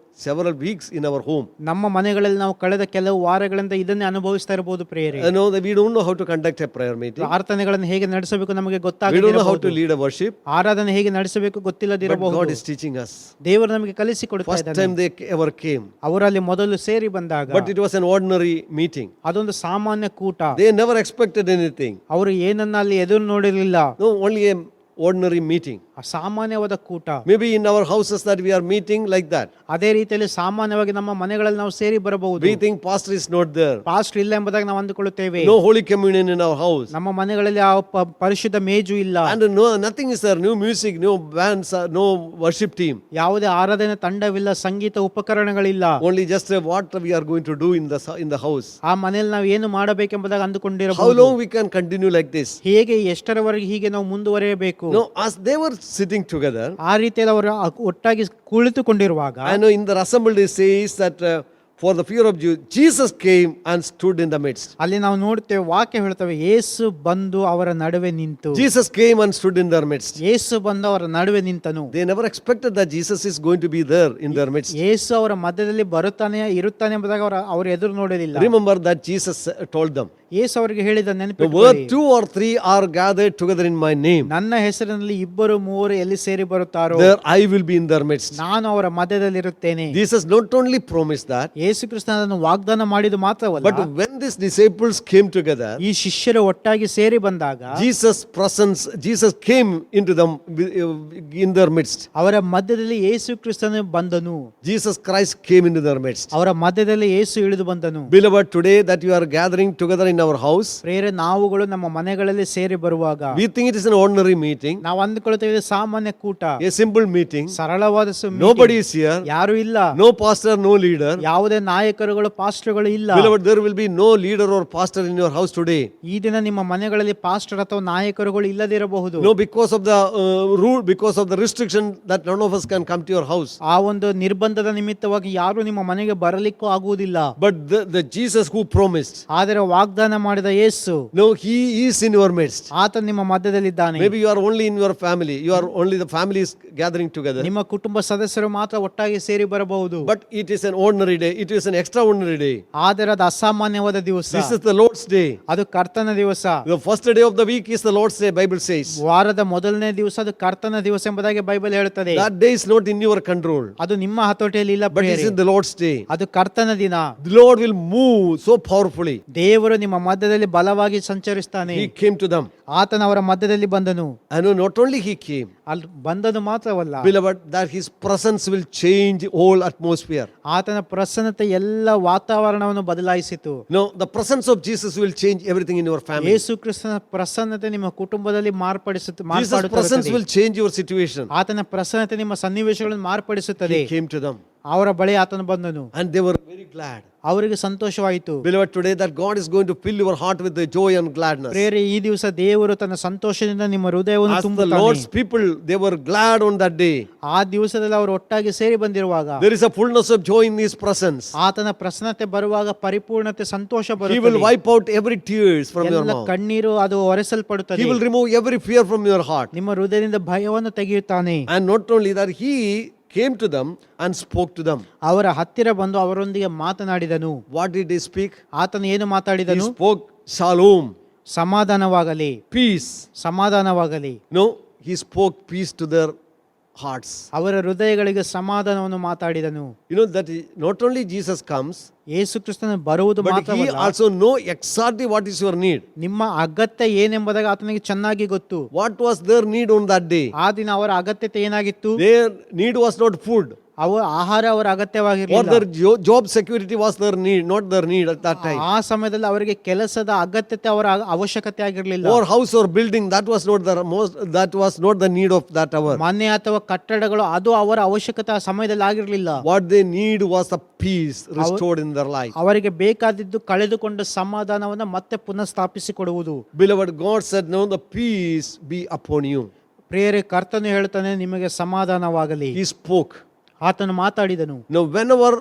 several weeks in our home. ನಮ್ಮ ಮನೆಗಳಲ್ಲಿ ನಾವು ಕಳೆದ ಕೆಲವು ವಾರಗಳಿಂದ ಇದನ್ನೇ ಅನುಭವಿಸ್ತಾ ಇರಬಹುದು ಪ್ರೇಯರೇ. I know that we don't know how to conduct a prayer meeting. ಪ್ರಾರ್ಥನೆಗಳನ್ನು ಹೇಗೆ ನಡೆಸಬೇಕು ನಮಗೆ We don't know how ಗೊತ್ತಾಗದಿರಬಹುದು. to lead a worship. ಆರಾಧನೆ ಹೇಗೆ ನಡೆಸಬೇಕು But ಗೊತ್ತಿಲ್ಲದಿರಬಹುದು. God is teaching us. ದೇವರು ನಮಗೆ ಕಲಿಸಿಕೊಡ್ತಾ First ಇದ್ದಾನೆ. time they ever came. ಅವರಲ್ಲಿ ಮೊದಲು ಸೇರಿ ಬಂದಾಗ But it was an ordinary meeting. ಅದೊಂದು ಸಾಮಾನ್ಯ ಕೂಟ. They never expected anything. ಅವರು ಏನನ್ನ ಅಲ್ಲಿ ಎದುರು ನೋಡಿರಲಿಲ್ಲ. No, only a ordinary meeting. ಸಾಮಾನ್ಯವಾದ ಕೂಟ. Maybe in our houses that we are meeting like that. ಅದೇ ರೀತಿಯಲ್ಲಿ ಸಾಮಾನ್ಯವಾಗಿ ನಮ್ಮ ಮನೆಗಳಲ್ಲಿ ನಾವು ಸೇರಿ ಬರಬಹುದು. We think pastor is not there. Pastor ಇಲ್ಲ ಎಂಬುದಾಗಿ ನಾವು ಅಂದುಕೊಳ್ಳುತ್ತೇವೆ. No Holy Communion in our house. ನಮ್ಮ ಮನೆಗಳಲ್ಲಿ ಆ ಪರಿಶುದ್ಧ ಮೇಜು ಇಲ್ಲ. And no, nothing is there. No music, no bands, no worship team. ಯಾವುದೇ ಆರಾಧನೆ ತಂಡವಿಲ್ಲ, ಸಂಗೀತ ಉಪಕರಣಗಳಿಲ್ಲ. Only just what we are going to do in the house. ಆ ಮನೆಯಲ್ಲಿ ನಾವು ಏನು ಮಾಡಬೇಕೆಂಬುದಾಗಿ How ಅಂದುಕೊಂಡಿರಬಹುದು. long we can continue like this? ಹೇಗೆ ಎಷ್ಟರವರೆಗೆ ಹೀಗೆ ನಾವು ಮುಂದುವರಿಯಬೇಕು? No, as they were sitting together, ಆ ರೀತಿಯಲ್ಲಿ ಅವರು ಒಟ್ಟಾಗಿ ಕುಳಿತುಕೊಂಡಿರುವಾಗ I know in the assembly it says that for the fear of Jews, Jesus came and stood in the midst. ಅಲ್ಲಿ ನಾವು ನೋಡ್ತೇವೆ, ವಾಕ್ಯ ಹೇಳ್ತೇವೆ, ಯೇಸು ಬಂದು ಅವರ ನಡುವೆ ನಿಂತು. Jesus came and stood in their midst. ಯೇಸು ಬಂದು ಅವರ ನಡುವೆ ನಿಂತನು. They never expected that Jesus is going to be there in their midst. ಯೇಸು ಅವರ ಮಧ್ಯದಲ್ಲಿ ಬರುತ್ತಾನೆ ಇರುತ್ತಾನೆ ಎಂಬುದಾಗಿ ಅವರು ಎದುರು ನೋಡಲಿಲ್ಲ. Remember that Jesus told them, ಯೇಸು ಅವರಿಗೆ ಹೇಳಿದ where ನೆನಪಿಟ್ಟುಕೊಳ್ಳಿ, 2 or 3 are gathered together in my name, ನನ್ನ ಹೆಸರಿನಲ್ಲಿ 2-3 ಎಲ್ಲಿ ಸೇರಿ ಬರುತ್ತಾರೋ there I will be in their midst. ನಾನು ಅವರ ಮಧ್ಯದಲ್ಲಿ ಇರುತ್ತೇನೆ. Jesus not only promised that, ಯೇಸು ಕ್ರಿಸ್ತನ ಅದನ್ನು ವಾಗ್ದಾನ ಮಾಡಿದ್ದು ಮಾತ್ರವಲ್ಲ, but when these disciples came together, ಈ ಶಿಷ್ಯರು ಒಟ್ಟಾಗಿ ಸೇರಿ ಬಂದಾಗ Jesus came into them in their midst. ಅವರ ಮಧ್ಯದಲ್ಲಿ ಯೇಸು ಕ್ರಿಸ್ತನು ಬಂದನು. Jesus Christ came into their midst. ಅವರ ಮಧ್ಯದಲ್ಲಿ ಯೇಸು ಇಳಿದು ಬಂದನು. Beloved, today that you are gathering together in our house, ಪ್ರೇರೆ, ನಾವುಗಳು ನಮ್ಮ ಮನೆಗಳಲ್ಲಿ ಸೇರಿ ಬರುವಾಗ we think it is an ordinary meeting, ನಾವು ಅಂದುಕೊಳ್ತೇವೆ ಸಾಮಾನ್ಯ ಕೂಟ, a simple meeting. ಸರಳವಾದ Nobody is here, ಯಾರು ಇಲ್ಲ, no pastor, no leader. ಯಾವುದೇ ನಾಯಕರುಗಳು ಪಾಸ್ಟರ್ಗಳು ಇಲ್ಲ. Beloved, there will be no leader or pastor in your house today. ಈ ದಿನ ನಿಮ್ಮ ಮನೆಗಳಲ್ಲಿ ಪಾಸ್ಟರ್ ಅಥವಾ ನಾಯಕರುಗಳು ಇಲ್ಲದಿರಬಹುದು. No, because of the rule, because of the restriction that none of us can come to your house. ಆ ಒಂದು ನಿರ್ಬಂಧದ ನಿಮಿತ್ತವಾಗಿ ಯಾರು ನಿಮ್ಮ ಮನೆಗೆ ಬರಲಿಕ್ಕೂ ಆಗುವುದಿಲ್ಲ. But the Jesus who promised, ಆದರೆ ವಾಗ್ದಾನ ಮಾಡಿದ ಯೇಸು, no, he is in your midst. ಆತ ನಿಮ್ಮ ಮಧ್ಯದಲ್ಲಿದ್ದಾನೆ. Maybe you are only in your family, you are only the family is gathering together. ನಿಮ್ಮ ಕುಟುಂಬ ಸದಸ್ಯರು ಮಾತ್ರ ಒಟ್ಟಾಗಿ ಸೇರಿ ಬರಬಹುದು. But it is an ordinary day, it is an extraordinary day. ಆದರೆ ಅದು ಅಸಾಮಾನ್ಯವಾದ ದಿವಸ. This is the Lord's day. ಅದು ಕರ್ತನ ದಿವಸ. The first day of the week is the Lord's day, Bible says. ವಾರದ ಮೊದಲನೇ ದಿವಸ ಅದು ಕರ್ತನ ದಿವಸ ಎಂಬುದಾಗಿ ಬೈಬಲ್ ಹೇಳುತ್ತದೆ. That day is not in your control, ಅದು ನಿಮ್ಮ ಹತೋಟಿಯಲ್ಲಿ ಇಲ್ಲ, but it is in the Lord's day. ಅದು ಕರ್ತನ ದಿನ. The Lord will move so powerfully. ದೇವರು ನಿಮ್ಮ ಮಧ್ಯದಲ್ಲಿ ಬಲವಾಗಿ ಸಂಚರಿಸ್ತಾನೆ. He came to them. ಆತನ ಅವರ ಮಧ್ಯದಲ್ಲಿ ಬಂದನು. I know not only he came, ಅಲ್ಲಿ ಬಂದನು ಮಾತ್ರವಲ್ಲ, beloved, that his presence will change whole atmosphere. ಆತನ ಪ್ರಸನ್ನತೆ ಎಲ್ಲ ವಾತಾವರಣವನ್ನು ಬದಲಾಯಿಸಿತು. No, the presence of Jesus will change everything in your family. ಯೇಸು ಕ್ರಿಸ್ತನ ಪ್ರಸನ್ನತೆ ನಿಮ್ಮ ಕುಟುಂಬದಲ್ಲಿ Jesus' presence will change your situation. ಆತನ ಪ್ರಸನ್ನತೆ ನಿಮ್ಮ ಸನ್ನಿವೇಶಗಳನ್ನು ಮಾರ್ಪಡಿಸುತ್ತದೆ. He came to them ಅವರ ಬಳಿ ಆತನು ಬಂದನು. and they were very glad. ಅವರಿಗೆ ಸಂತೋಷವಾಯಿತು. Beloved, today that God is going to fill your heart with the joy and gladness. ಪ್ರಿಯರೇ, ಈ ದಿವಸ ದೇವರು ತನ್ನ ಸಂತೋಷದಿಂದ ನಿಮ್ಮ ಹೃದಯವನ್ನು As the ತುಂಬುತ್ತಾನೆ. Lord's people, they were glad on that day. ಆ ದಿವಸದಲ್ಲಿ ಅವರು ಒಟ್ಟಾಗಿ ಸೇರಿ ಬಂದಿರುವಾಗ There is a fullness of joy in His presence. ಆತನ ಪ್ರಸನ್ನತೆ ಬರುವಾಗ ಪರಿಪೂರ್ಣತೆ ಸಂತೋಷ He will ಬರುತ್ತದೆ. wipe out every tears from your ಎಲ್ಲ mouth. ಕಣ್ಣೀರು ಅದು ಒರೆಸಲ್ಪಡುತ್ತದೆ. He will remove every fear from your heart. ನಿಮ್ಮ ಹೃದಯದಿಂದ ಭಯವನ್ನು ತೆಗೆಯುತ್ತಾನೆ. And not only that, He came to them and spoke to them. ಅವರ ಹತ್ತಿರ ಬಂದು ಅವರೊಂದಿಗೆ ಮಾತನಾಡಿದನು. What did He speak? ಆತನು ಏನು He ಮಾತಾಡಿದನು? spoke shalom, ಸಮಾಧಾನವಾಗಲಿ, peace. ಸಮಾಧಾನವಾಗಲಿ. No, He spoke peace to their hearts. ಅವರ ಹೃದಯಗಳಿಗೆ ಸಮಾಧಾನವನ್ನು ಮಾತಾಡಿದನು. You know that not only Jesus comes, ಯೇಸು ಕ್ರಿಸ್ತನು ಬರುವುದು but He ಮಾತ್ರವಲ್ಲ, also know exactly what is your need. ನಿಮ್ಮ ಅಗತ್ಯ ಏನೆಂಬುದಾಗಿ ಆತನಿಗೆ ಚೆನ್ನಾಗಿ ಗೊತ್ತು. What was their need on that day? ಆ ದಿನ ಅವರ ಅಗತ್ಯತೆ ಏನಾಗಿತ್ತು? Their need was not food. ಆಹಾರ ಅವರ Or ಅಗತ್ಯವಾಗಿರಲಿಲ್ಲ. their job security was their need, not their need at that time. ಆ ಸಮಯದಲ್ಲಿ ಅವರಿಗೆ ಕೆಲಸದ ಅಗತ್ಯತೆ ಅವರ ಅವಶ್ಯಕತೆ ಆಗಿರಲಿಲ್ಲ. Or house or building, that was not the need of that hour. ಮನೆ ಅಥವಾ ಕಟ್ಟಡಗಳು ಅದು ಅವರ ಅವಶ್ಯಕತೆ ಆ ಸಮಯದಲ್ಲಿ ಆಗಿರಲಿಲ್ಲ. What they need was the peace restored in their life. ಅವರಿಗೆ ಬೇಕಾದಿದ್ದು ಕಳೆದುಕೊಂಡ ಸಮಾಧಾನವನ್ನು ಮತ್ತೆ ಪುನಃ ಸ್ಥಾಪಿಸಿಕೊಡುವುದು. Beloved, God said, "Now the peace be upon you." ಪ್ರಿಯರೇ, ಕರ್ತನು ಹೇಳ್ತಾನೆ, ನಿಮಗೆ ಸಮಾಧಾನವಾಗಲಿ. He spoke. ಆತನು ಮಾತಾಡಿದನು. Now, whenever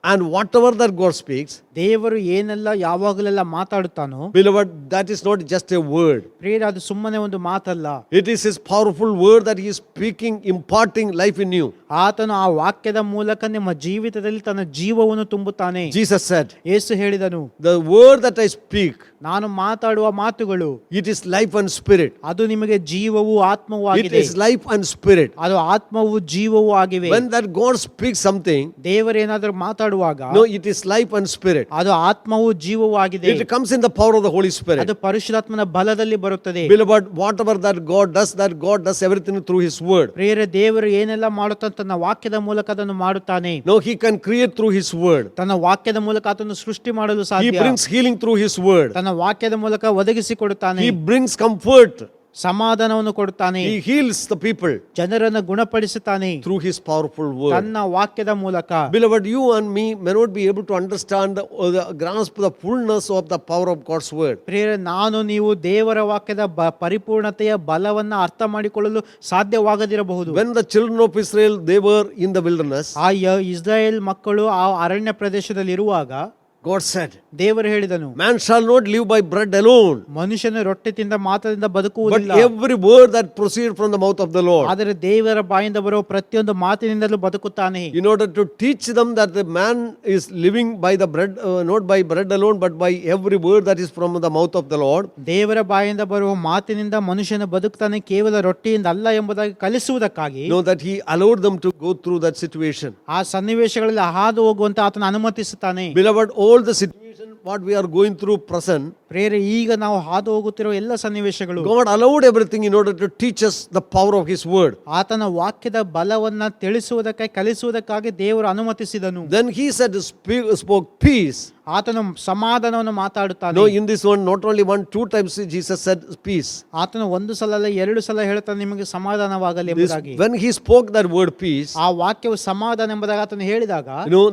and whatever that God speaks, ದೇವರು ಏನೆಲ್ಲ ಯಾವಾಗಲೆಲ್ಲ ಮಾತಾಡುತ್ತಾನೋ, beloved, that is not just a word. ಪ್ರಿಯರೇ, ಅದು ಸುಮ್ಮನೆ ಒಂದು ಮಾತಲ್ಲ. It is His powerful word that He is speaking, imparting life in you. ಆತನು ಆ ವಾಕ್ಯದ ಮೂಲಕ ನಿಮ್ಮ ಜೀವಿತದಲ್ಲಿ ತನ್ನ ಜೀವವನ್ನು ತುಂಬುತ್ತಾನೆ. Jesus said, ಯೇಸು ಹೇಳಿದನು, "The word that I speak, ನಾನು ಮಾತಾಡುವ ಮಾತುಗಳು it is life and spirit." ಅದು ನಿಮಗೆ ಜೀವವೂ ಆತ್ಮವೂ It ಆಗಿದೆ. is life and spirit. ಅದು ಆತ್ಮವೂ ಜೀವವೂ ಆಗಿವೆ. When that God speaks something, ದೇವರೇನಾದರೂ ಮಾತಾಡುವಾಗ no, it is life and spirit. ಅದು ಆತ್ಮವೂ ಜೀವವೂ ಆಗಿದೆ. It comes in the power of the Holy Spirit. ಅದು ಪರಿಶುದ್ಧಾತ್ಮನ ಬಲದಲ್ಲಿ ಬರುತ್ತದೆ. Beloved, whatever that God does everything through His word. ಪ್ರಿಯರೇ, ದೇವರು ಏನೆಲ್ಲ ಮಾಡುತ್ತಾನೆ ತನ್ನ ವಾಕ್ಯದ ಮೂಲಕ ಅದನ್ನು ಮಾಡುತ್ತಾನೆ. No, He can create through His word. ತನ್ನ ವಾಕ್ಯದ ಮೂಲಕ ಆತನು ಸೃಷ್ಟಿ ಮಾಡಲು He ಸಾಧ್ಯ. brings healing through His word. ತನ್ನ ವಾಕ್ಯದ ಮೂಲಕ ಒದಗಿಸಿಕೊಡುತ್ತಾನೆ. He brings comfort. ಸಮಾಧಾನವನ್ನು ಕೊಡುತ್ತಾನೆ. He heals the people ಜನರನ್ನು ಗುಣಪಡಿಸುತ್ತಾನೆ through His powerful word. ತನ್ನ ವಾಕ್ಯದ ಮೂಲಕ. Beloved, you and me may not be able to understand or grasp the fullness of the power of God's word. ಪ್ರಿಯರೇ, ನಾನು ನೀವು ದೇವರ ವಾಕ್ಯದ ಪರಿಪೂರ್ಣತೆಯ ಬಲವನ್ನ ಅರ್ಥ ಮಾಡಿಕೊಳ್ಳಲು ಸಾಧ್ಯವಾಗದಿರಬಹುದು. When the children of Israel, they were in the wilderness, ಆ ಇಸ್ರಾಯೇಲ್ ಮಕ್ಕಳು ಆ ಅರಣ್ಯ ಪ್ರದೇಶದಲ್ಲಿ ಇರುವಾಗ God said, ದೇವರು ಹೇಳಿದನು, "Man shall not live by bread alone, ಮನುಷ್ಯನು ರೊಟ್ಟಿ ತಿಂದ ಮಾತ್ರದಿಂದ but ಬದುಕುವುದಿಲ್ಲ, every word that proceeds from the mouth of the Lord." ಆದರೆ ದೇವರ ಬಾಯಿಂದ ಬರುವ ಪ್ರತಿಯೊಂದು ಮಾತಿನಿಂದಲೂ ಬದುಕುತ್ತಾನೆ. In order to teach them that the man is living by the bread, not by bread alone, but by every word that is from the mouth of the Lord. ದೇವರ ಬಾಯಿಂದ ಬರುವ ಮಾತಿನಿಂದ ಮನುಷ್ಯನು ಬದುಕುತ್ತಾನೆ, ಕೇವಲ ರೊಟ್ಟಿಯಿಂದ ಅಲ್ಲ ಎಂಬುದಾಗಿ ಕಲಿಸುವುದಕ್ಕಾಗಿ Know that He allowed them to go through that situation. ಆ ಸನ್ನಿವೇಶಗಳಲ್ಲಿ ಹಾದು ಹೋಗುವಂತ ಆತನು ಅನುಮತಿಸುತ್ತಾನೆ. Beloved, all the situation what we are going through present, ಪ್ರೇರೆ, ಈಗ ನಾವು ಹಾದು ಹೋಗುತ್ತಿರುವ ಎಲ್ಲ ಸನ್ನಿವೇಶಗಳು God allowed everything in order to teach us the power of His word. ಆತನ ವಾಕ್ಯದ ಬಲವನ್ನ ತಿಳಿಸುವುದಕ್ಕಾಗಿ ಕಲಿಸುವುದಕ್ಕಾಗಿ ದೇವರು ಅನುಮತಿಸಿದನು. Then He said, spoke peace. ಆತನು ಸಮಾಧಾನವನ್ನು ಮಾತಾಡುತ್ತಾನೆ. No, in this one, not only one, two times Jesus said peace. ಆತನು ಒಂದು ಸಲ ಅಲ್ಲ, ಎರಡು ಸಲ ಹೇಳ್ತಾನೆ, ನಿಮಗೆ ಸಮಾಧಾನವಾಗಲಿ ಎಂಬುದಾಗಿ. When He spoke that word peace, ಆ ವಾಕ್ಯವು ಸಮಾಧಾನ ಎಂಬುದಾಗಿ ಆತನು ಹೇಳಿದಾಗ,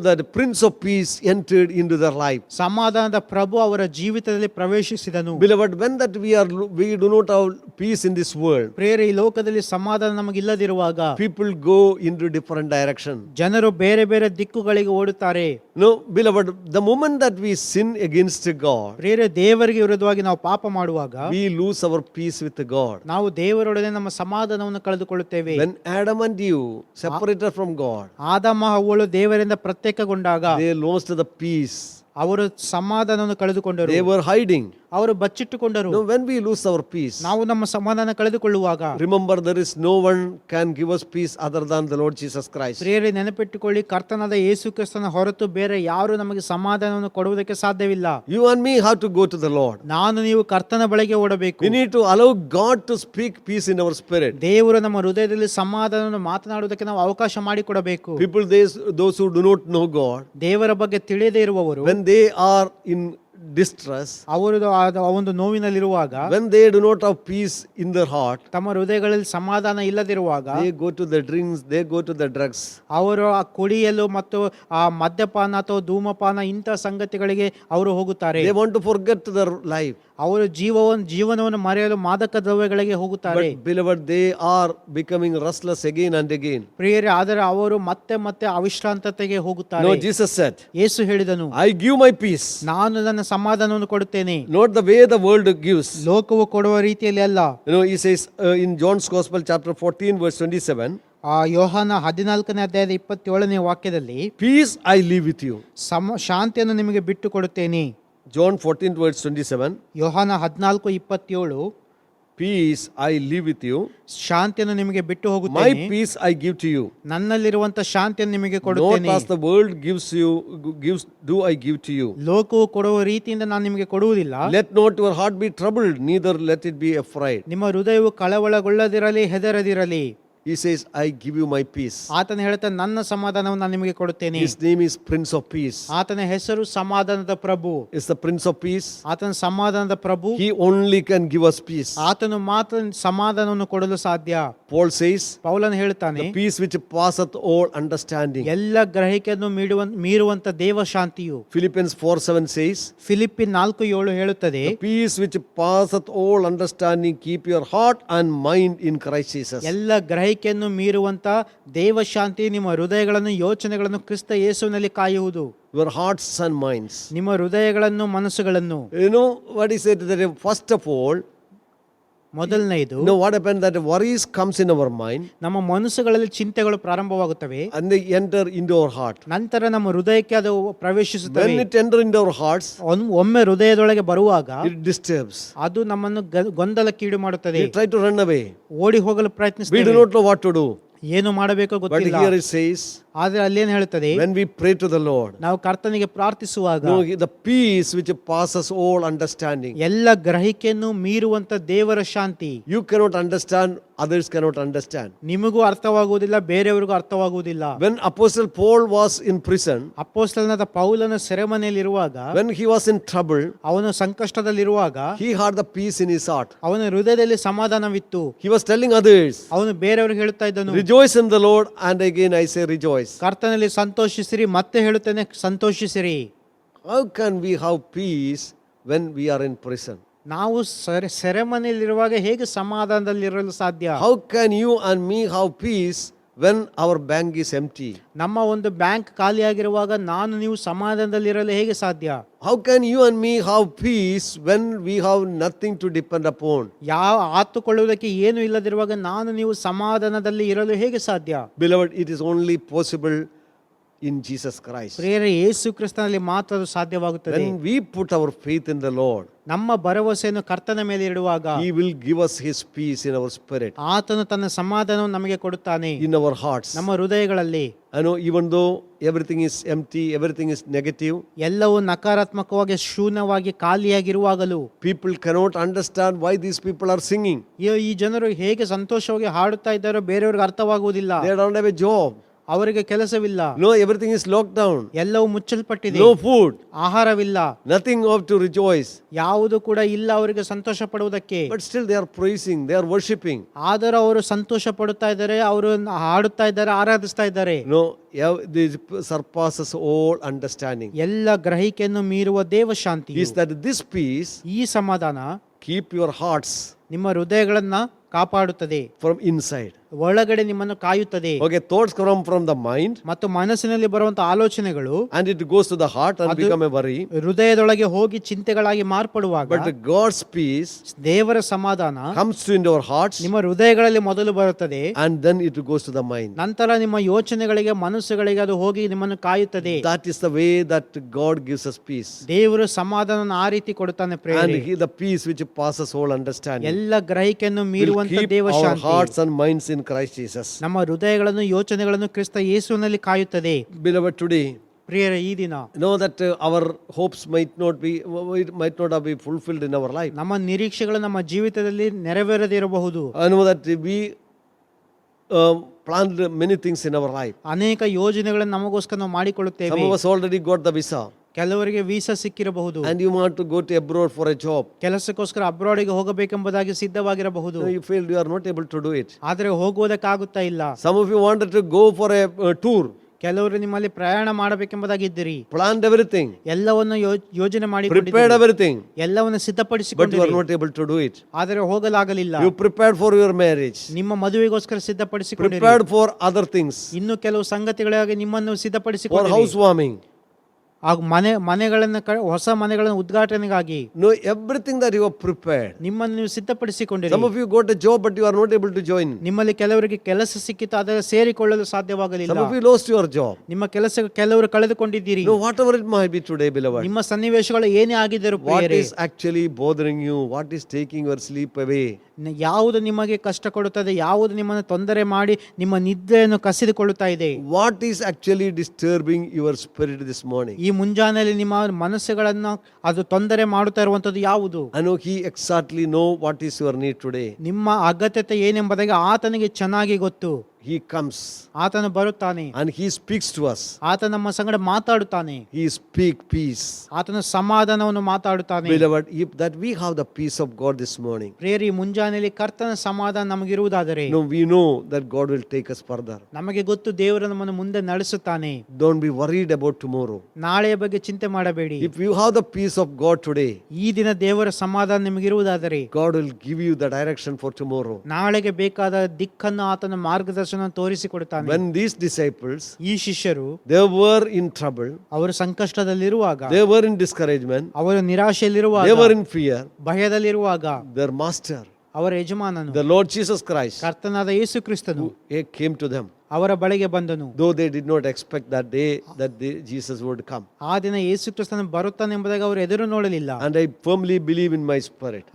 that the Prince of Peace entered into their life. ಸಮಾಧಾನದ ಪ್ರಭು ಅವರ ಜೀವಿತದಲ್ಲಿ ಪ್ರವೇಶಿಸಿದನು. Beloved, when that we do not have peace in this world, ಪ್ರೇರೆ, ಈ ಲೋಕದಲ್ಲಿ ಸಮಾಧಾನ ನಮಗಿಲ್ಲದಿರುವಾಗ people go into different direction. ಜನರು ಬೇರೆ ಬೇರೆ ದಿಕ್ಕುಗಳಿಗೆ ಓಡುತ್ತಾರೆ. No, beloved, the moment that we sin against God, ಪ್ರೇರೆ, ದೇವರಿಗೆ ವಿರುದ್ಧವಾಗಿ ನಾವು ಪಾಪ ಮಾಡುವಾಗ we lose our peace with God. ನಾವು ದೇವರೊಡನೆ ನಮ್ಮ ಸಮಾಧಾನವನ್ನು ಕಳೆದುಕೊಳ್ಳುತ್ತೇವೆ. When Adam and Eve separated from God, ಆದಾಮ ಹವ್ವಳು ದೇವರಿಂದ ಪ್ರತ್ಯೇಕಗೊಂಡಾಗ they lost the peace. ಅವರು ಸಮಾಧಾನವನ್ನು ಕಳೆದುಕೊಂಡರು. They were hiding. ಅವರು ಬಚ್ಚಿಟ್ಟುಕೊಂಡರು. No, when we lose our peace, ನಾವು ನಮ್ಮ ಸಮಾಧಾನ ಕಳೆದುಕೊಳ್ಳುವಾಗ, remember there is no one can give us peace other than the Lord Jesus Christ. ಪ್ರಿಯರೇ, ನೆನಪಿಟ್ಟುಕೊಳ್ಳಿ, ಕರ್ತನಾದ ಯೇಸು ಕ್ರಿಸ್ತನ ಹೊರತು ಬೇರೆ ಯಾರು ನಮಗೆ ಸಮಾಧಾನವನ್ನು ಕೊಡುವುದಕ್ಕೆ ಸಾಧ್ಯವಿಲ್ಲ. You and me have to go to the Lord. ನಾನು ನೀವು ಕರ್ತನ ಬಳಿಗೆ ಓಡಬೇಕು. We need to allow God to speak peace in our spirit. ದೇವರು ನಮ್ಮ ಹೃದಯದಲ್ಲಿ ಸಮಾಧಾನವನ್ನು ಮಾತನಾಡುವುದಕ್ಕೆ ನಾವು ಅವಕಾಶ ಮಾಡಿಕೊಡಬೇಕು. People, those who do not know God, ದೇವರ ಬಗ್ಗೆ ತಿಳಿಯದೇ ಇರುವವರು when they are in distress, ಅವರು ಆ ಒಂದು ನೋವಿನಲ್ಲಿರುವಾಗ, when they do not have peace in their heart, ತಮ್ಮ ಹೃದಯಗಳಲ್ಲಿ ಸಮಾಧಾನ ಇಲ್ಲದಿರುವಾಗ they go to the drinks, they go to the drugs. ಅವರು ಆ ಕುಡಿಯಲು ಮತ್ತು ಆ ಮದ್ಯಪಾನ ಅಥವಾ ಧೂಮಪಾನ ಇಂಥ ಸಂಗತಿಗಳಿಗೆ ಅವರು ಹೋಗುತ್ತಾರೆ. They want to forget their life. ಅವರು ಜೀವನವನ್ನು ಮರೆಯಲು ಮಾದಕ ದ್ರವ್ಯಗಳಿಗೆ ಹೋಗುತ್ತಾರೆ. But beloved, they are becoming restless again and again. ಪ್ರಿಯರೇ, ಆದರೆ ಅವರು ಮತ್ತೆ ಮತ್ತೆ ಅವಿಶ್ರಾಂತತೆಗೆ ಹೋಗುತ್ತಾರೆ. No, Jesus said, ಯೇಸು ಹೇಳಿದನು, I give my peace. ನಾನು ನನ್ನ ಸಮಾಧಾನವನ್ನು ಕೊಡುತ್ತೇನೆ, Not the way the world gives. ಲೋಕವು ಕೊಡುವ ರೀತಿಯಲ್ಲಿ ಅಲ್ಲ. He says in John's Gospel chapter 14 verse 27, ಆ ಯೋಹಾನ 14ನೇ ಅಧ್ಯಾಯದ 27ನೇ ವಾಕ್ಯದಲ್ಲಿ, peace I leave with you. ಶಾಂತಿಯನ್ನು ನಿಮಗೆ ಬಿಟ್ಟು ಕೊಡುತ್ತೇನೆ. John 14 verse 27, ಯೋಹಾನ 14:27, peace I leave with you. ಶಾಂತಿಯನ್ನು ನಿಮಗೆ ಬಿಟ್ಟು My ಹೋಗುತ್ತೇನೆ, peace I give to you. ನನ್ನಲ್ಲಿರುವಂತ ಶಾಂತಿಯನ್ನು ನಿಮಗೆ Not ಕೊಡುತ್ತೇನೆ. as the world gives, do I give to you. ಲೋಕವು ಕೊಡುವ ರೀತಿಯಿಂದ ನಾನು ನಿಮಗೆ ಕೊಡುವುದಿಲ್ಲ. Let not your heart be troubled, neither let it be afraid. ನಿಮ್ಮ ಹೃದಯವು ಕಳವಳಗೊಳ್ಳದಿರಲಿ, ಹೆದರದಿರಲಿ. He says, I give you my peace. ಆತನ ಹೇಳ್ತಾನೆ, ನನ್ನ ಸಮಾಧಾನವನ್ನು ನಾನು ನಿಮಗೆ ಕೊಡುತ್ತೇನೆ. His name is Prince of Peace. ಆತನ ಹೆಸರು ಸಮಾಧಾನದ ಪ್ರಭು. Is the Prince of Peace. ಆತನ ಸಮಾಧಾನದ ಪ್ರಭು. He only can give us peace. ಆತನು ಮಾತ್ರ ಸಮಾಧಾನವನ್ನು ಕೊಡಲು ಸಾಧ್ಯ. Paul says, ಪೌಲನು ಹೇಳ್ತಾನೆ, the peace which passeth all understanding. ಎಲ್ಲ ಗ್ರಹಿಕೆಯನ್ನು ಮೀರುವಂತ ದೇವ ಶಾಂತಿಯು. Philippians 4:7 says, ಫಿಲಿಪ್ಪಿ 4:7 ಹೇಳುತ್ತದೆ, the peace which passeth all understanding, keep your heart and mind in Christ Jesus. ಎಲ್ಲ ಗ್ರಹಿಕೆಯನ್ನು ಮೀರುವಂತ ದೇವ ಶಾಂತಿ ನಿಮ್ಮ ಹೃದಯಗಳನ್ನು, ಯೋಚನೆಗಳನ್ನು ಕ್ರಿಸ್ತ ಯೇಸುವಿನಲ್ಲಿ ಕಾಯುವುದು. Your hearts and minds. ನಿಮ್ಮ ಹೃದಯಗಳನ್ನು, ಮನಸ್ಸುಗಳನ್ನು. You know what he said, that first of all, ಮೊದಲನೆಯದು, what happened, that worries comes in our mind ನಮ್ಮ ಮನಸ್ಸುಗಳಲ್ಲಿ ಚಿಂತೆಗಳು ಪ್ರಾರಂಭವಾಗುತ್ತವೆ, and they enter into our heart. ನಂತರ ನಮ್ಮ ಹೃದಯಕ್ಕೆ ಅದು ಪ್ರವೇಶಿಸುತ್ತವೆ. When it enter into our hearts, ಒಮ್ಮೆ ಹೃದಯದೊಳಗೆ ಬರುವಾಗ it disturbs. ಅದು ನಮ್ಮನ್ನು ಗೊಂದಲಕ್ಕೀಡು ಮಾಡುತ್ತದೆ. We try to run away. ಓಡಿ ಹೋಗಲು We ಪ್ರಯತ್ನಿಸುತ್ತೇವೆ. do not know what to do. ಏನು ಮಾಡಬೇಕೋ But ಗೊತ್ತಿಲ್ಲ. here it says, ಆದ್ರೆ ಅಲ್ಲೇನು ಹೇಳ್ತದೆ, when we pray to the Lord, ನಾವು ಕರ್ತನಿಗೆ ಪ್ರಾರ್ಥಿಸುವಾಗ the peace which passes all understanding. ಎಲ್ಲ ಗ್ರಹಿಕೆಯನ್ನು ಮೀರುವಂತ ದೇವರ ಶಾಂತಿ. You cannot understand, others cannot understand. ನಿಮಗೂ ಅರ್ಥವಾಗುವುದಿಲ್ಲ, ಬೇರೆಯವರಿಗೂ ಅರ್ಥವಾಗುವುದಿಲ್ಲ. When Apostle Paul was in prison, ಅಪೊಸ್ತಲನಾದ ಪೌಲನ ಸೆರೆಮನೆಯಲ್ಲಿರುವಾಗ, when he was in trouble, ಅವನು ಸಂಕಷ್ಟದಲ್ಲಿರುವಾಗ he had the peace in his heart. ಅವನ ಹೃದಯದಲ್ಲಿ ಸಮಾಧಾನವಿತ್ತು. He was telling others, ಅವನು ಬೇರೆಯವರಿಗೆ ಹೇಳ್ತಾ ಇದ್ದನು, rejoice in the Lord, and again I say rejoice. ಕರ್ತನಲ್ಲಿ ಸಂತೋಷಿಸಿರಿ, ಮತ್ತೆ ಹೇಳುತ್ತೇನೆ ಸಂತೋಷಿಸಿರಿ. How can we have peace when we are in prison? ನಾವು ಸೆರೆಮನೆಯಲ್ಲಿರುವಾಗ ಹೇಗೆ ಸಮಾಧಾನದಲ್ಲಿರಲು ಸಾಧ್ಯ? How can you and me have peace when our bank is empty? ನಮ್ಮ ಒಂದು bank ಖಾಲಿಯಾಗಿರುವಾಗ ನಾನು ನೀವು ಸಮಾಧಾನದಲ್ಲಿರಲು ಹೇಗೆ ಸಾಧ್ಯ? How can you and me have peace when we have nothing to depend upon? ಆತುಕೊಳ್ಳುವುದಕ್ಕೆ ಏನು ಇಲ್ಲದಿರುವಾಗ ನಾನು ನೀವು ಸಮಾಧಾನದಲ್ಲಿ ಇರಲು ಹೇಗೆ ಸಾಧ್ಯ? Beloved, it is only possible in Jesus Christ. ಪ್ರಿಯರೇ, ಯೇಸು ಕ್ರಿಸ್ತನಲ್ಲಿ ಮಾತ್ರ ಅದು ಸಾಧ್ಯವಾಗುತ್ತದೆ. When we put our faith in the Lord, ನಮ್ಮ ಭರವಸೆಯನ್ನು ಕರ್ತನ ಮೇಲೆ ಇಡುವಾಗ He will give us His peace in our spirit, ಆತನು ತನ್ನ ಸಮಾಧಾನವನ್ನು ನಮಗೆ ಕೊಡುತ್ತಾನೆ, in our hearts. ನಮ್ಮ ಹೃದಯಗಳಲ್ಲಿ. I know, even though everything is empty, everything is negative, ಎಲ್ಲವೂ ನಕಾರಾತ್ಮಕವಾಗಿ ಶೂನ್ಯವಾಗಿ ಖಾಲಿಯಾಗಿರುವಾಗಲೂ people cannot understand why these people are singing. ಈ ಜನರು ಹೇಗೆ ಸಂತೋಷವಾಗಿ ಹಾಡುತ್ತಾ ಇದ್ದಾರೋ ಬೇರೆಯವ್ರಿಗೆ ಅರ್ಥವಾಗುವುದಿಲ್ಲ. They don't have a job. ಅವರಿಗೆ ಕೆಲಸವಿಲ್ಲ, No, everything is locked down. ಎಲ್ಲವೂ ಮುಚ್ಚಲ್ಪಟ್ಟಿದೆ, No food, ಆಹಾರವಿಲ್ಲ, nothing of to rejoice. ಯಾವುದು ಕೂಡ ಇಲ್ಲ ಅವರಿಗೆ ಸಂತೋಷ ಪಡುವುದಕ್ಕೆ. But still they are praising, they are worshipping. ಆದರೂ ಅವರು ಸಂತೋಷ ಪಡುತ್ತಾ ಇದ್ದಾರೆ, ಅವರು ಹಾಡುತ್ತಾ ಇದ್ದಾರೆ, ಆರಾಧಿಸ್ತಾ ಇದ್ದಾರೆ. No, this surpasses all understanding. ಎಲ್ಲ ಗ್ರಹಿಕೆಯನ್ನು ಮೀರುವ ದೇವ ಶಾಂತಿ. Is that this peace ಈ ಸಮಾಧಾನ keep your hearts ನಿಮ್ಮ ಹೃದಯಗಳನ್ನ ಕಾಪಾಡುತ್ತದೆ, from inside. ಒಳಗಡೆ ನಿಮ್ಮನ್ನು ಕಾಯುತ್ತದೆ. Okay, thoughts come from the mind ಮತ್ತು ಮನಸ್ಸಿನಲ್ಲಿ ಬರುವಂತ ಆಲೋಚನೆಗಳು and it goes to the heart and become a worry. ಹೃದಯದೊಳಗೆ ಹೋಗಿ ಚಿಂತೆಗಳಾಗಿ ಮಾರ್ಪಡುವಾಗ, But God's peace ದೇವರ ಸಮಾಧಾನ comes into our hearts ನಿಮ್ಮ ಹೃದಯಗಳಲ್ಲಿ ಮೊದಲು ಬರುತ್ತದೆ, and then it goes to the mind. ನಂತರ ನಿಮ್ಮ ಯೋಚನೆಗಳಿಗೆ, ಮನಸ್ಸುಗಳಿಗೆ ಅದು ಹೋಗಿ ನಿಮ್ಮನ್ನು ಕಾಯುತ್ತದೆ. That is the way that God gives us peace. ದೇವರು ಸಮಾಧಾನ ಆ ರೀತಿ ಕೊಡುತ್ತಾನೆ. And ಪ್ರೇರಣೆ, the peace which passes all understanding ಎಲ್ಲ ಗ್ರಹಿಕೆಯನ್ನು will ಮೀರುವಂತ keep ದೇವ our Shanti hearts and minds in Christ Jesus. ನಮ್ಮ ಹೃದಯಗಳನ್ನು, ಯೋಚನೆಗಳನ್ನು ಕ್ರಿಸ್ತ ಯೇಸುವಿನಲ್ಲಿ ಕಾಯುತ್ತದೆ. Beloved, today ಪ್ರಿಯರೇ, ಈ ದಿನ know that our hopes might not have been fulfilled in our life. ನಮ್ಮ ನಿರೀಕ್ಷೆಗಳು ನಮ್ಮ ಜೀವಿತದಲ್ಲಿ ನೆರವೇರದಿರಬಹುದು. I know that we planned many things in our life. ಅನೇಕ ಯೋಜನೆಗಳನ್ನು ನಮಗೋಸ್ಕರ ನಾವು ಮಾಡಿಕೊಳ್ಳುತ್ತೇವೆ. Some of us already got the visa. ಕೆಲವರಿಗೆ visa ಸಿಕ್ಕಿರಬಹುದು, and you want to go to abroad for a job. ಕೆಲಸಕ್ಕೋಸ್ಕರ ಅಬ್ರಾಡಿಗೆ ಹೋಗಬೇಕೆಂಬುದಾಗಿ ಸಿದ್ಧವಾಗಿರಬಹುದು. No, you feel you are not able to do it. ಆದರೆ ಹೋಗುವುದಕ್ಕಾಗುತ್ತಾ ಇಲ್ಲ. Some of you wanted to go for a tour, ಕೆಲವರು ನಿಮ್ಮಲ್ಲಿ ಪ್ರಯಾಣ ಮಾಡಬೇಕೆಂಬುದಾಗಿ ಇದ್ದೀರಿ, planned everything, ಎಲ್ಲವನ್ನು ಯೋಜನೆ ಮಾಡಿ prepared everything, ಎಲ್ಲವನ್ನು but you ಸಿದ್ಧಪಡಿಸಿಕೊಂಡಿರಿ, are not able to do it. ಆದರೆ ಹೋಗಲಾಗಲಿಲ್ಲ. You prepared for your marriage, ನಿಮ್ಮ ಮದುವೆಗೋಸ್ಕರ ಸಿದ್ಧಪಡಿಸಿಕೊಂಡಿರಿ, prepared for other things, ಇನ್ನು ಕೆಲವು ಸಂಗತಿಗಳಾಗಿ ನಿಮ್ಮನ್ನು for ಸಿದ್ಧಪಡಿಸಿಕೊಂಡಿರಿ, housewarming. ಹಾಗೂ ಮನೆಗಳನ್ನು ಹೊಸ ಮನೆಗಳನ್ನು ಉದ್ಘಾಟನೆಗಾಗಿ No, everything that you have prepared. ನಿಮ್ಮನ್ನು ನೀವು ಸಿದ್ಧಪಡಿಸಿಕೊಂಡಿರಿ. Some of you got a job, but you are not able to join. ನಿಮ್ಮಲ್ಲಿ ಕೆಲವರಿಗೆ ಕೆಲಸ ಸಿಕ್ಕಿತು, ಅದರ ಸೇರಿಕೊಳ್ಳಲು ಸಾಧ್ಯವಾಗಲಿಲ್ಲ. Some of you lost your job. ನಿಮ್ಮ ಕೆಲಸ ಕೆಲವರು ಕಳೆದುಕೊಂಡಿದ್ದೀರಿ. No, whatever it might be today, beloved. ನಿಮ್ಮ ಸನ್ನಿವೇಶಗಳು ಏನೇ ಆಗಿದ್ದರೂ What ಪ್ರಿಯರೇ, is actually bothering you? What is taking your sleep away? ಯಾವುದು ನಿಮಗೆ ಕಷ್ಟ ಕೊಡುತ್ತದೆ, ಯಾವುದು ನಿಮ್ಮನ್ನು ತೊಂದರೆ ಮಾಡಿ ನಿಮ್ಮ ನಿದ್ರೆಯನ್ನು ಕಸಿದುಕೊಳ್ಳುತ್ತಾ ಇದೆ, What is actually disturbing your spirit this morning? ಈ ಮುಂಜಾನೆಯಲ್ಲಿ ನಿಮ್ಮ ಮನಸ್ಸುಗಳನ್ನು ಅದು ತೊಂದರೆ ಮಾಡುತ್ತಾ ಇರುವಂತದ್ದು ಯಾವುದು? I know He exactly know what is your need today. ನಿಮ್ಮ ಅಗತ್ಯತೆ ಏನೆಂಬುದಾಗಿ ಆತನಿಗೆ ಚೆನ್ನಾಗಿ ಗೊತ್ತು. He comes ಆತನು ಬರುತ್ತಾನೆ, and He speaks to us. ಆತ ನಮ್ಮ ಸಂಗಡ ಮಾತಾಡುತ್ತಾನೆ, He speak peace. ಆತನ ಸಮಾಧಾನವನ್ನು ಮಾತಾಡುತ್ತಾನೆ. Beloved, if that we have the peace of God this morning, ಪ್ರಿಯರಿ, ಮುಂಜಾನೆಯಲ್ಲಿ ಕರ್ತನ ಸಮಾಧಾನ ನಮಗಿರುವುದಾದರೆ no, we know that God will take us further. ನಮಗೆ ಗೊತ್ತು ದೇವರು ನಮ್ಮನ್ನು ಮುಂದೆ ನಡೆಸುತ್ತಾನೆ. Don't be worried about tomorrow. ನಾಳೆಯ ಬಗ್ಗೆ ಚಿಂತೆ ಮಾಡಬೇಡಿ. If you have the peace of God today, ಈ ದಿನ ದೇವರ ಸಮಾಧಾನ ನಿಮಗಿರುವುದಾದರೆ God will give you the direction for tomorrow. ನಾಳೆಗೆ ಬೇಕಾದ ದಿಕ್ಕನ್ನು ಆತನ ಮಾರ್ಗದರ್ಶನ ತೋರಿಸಿಕೊಡುತ್ತಾನೆ. When these disciples, ಈ ಶಿಷ್ಯರು they were in trouble, ಅವರು ಸಂಕಷ್ಟದಲ್ಲಿರುವಾಗ, they were in discouragement, ಅವರು ನಿರಾಶೆಯಲ್ಲಿರುವಾಗ, they were in fear, ಭಯದಲ್ಲಿರುವಾಗ, their master, ಅವರ ಯಜಮಾನನು the Lord Jesus Christ, ಕರ್ತನಾದ ಯೇಸು ಕ್ರಿಸ್ತನು He came to them, ಅವರ ಬಳಿಗೆ ಬಂದನು. though they did not expect that day that Jesus would come. ಆ ದಿನ ಯೇಸು ಕ್ರಿಸ್ತನು ಬರುತ್ತಾನೆ ಎಂಬುದಾಗಿ ಅವರು ಎದುರು ನೋಡಲಿಲ್ಲ. And I firmly believe in my spirit,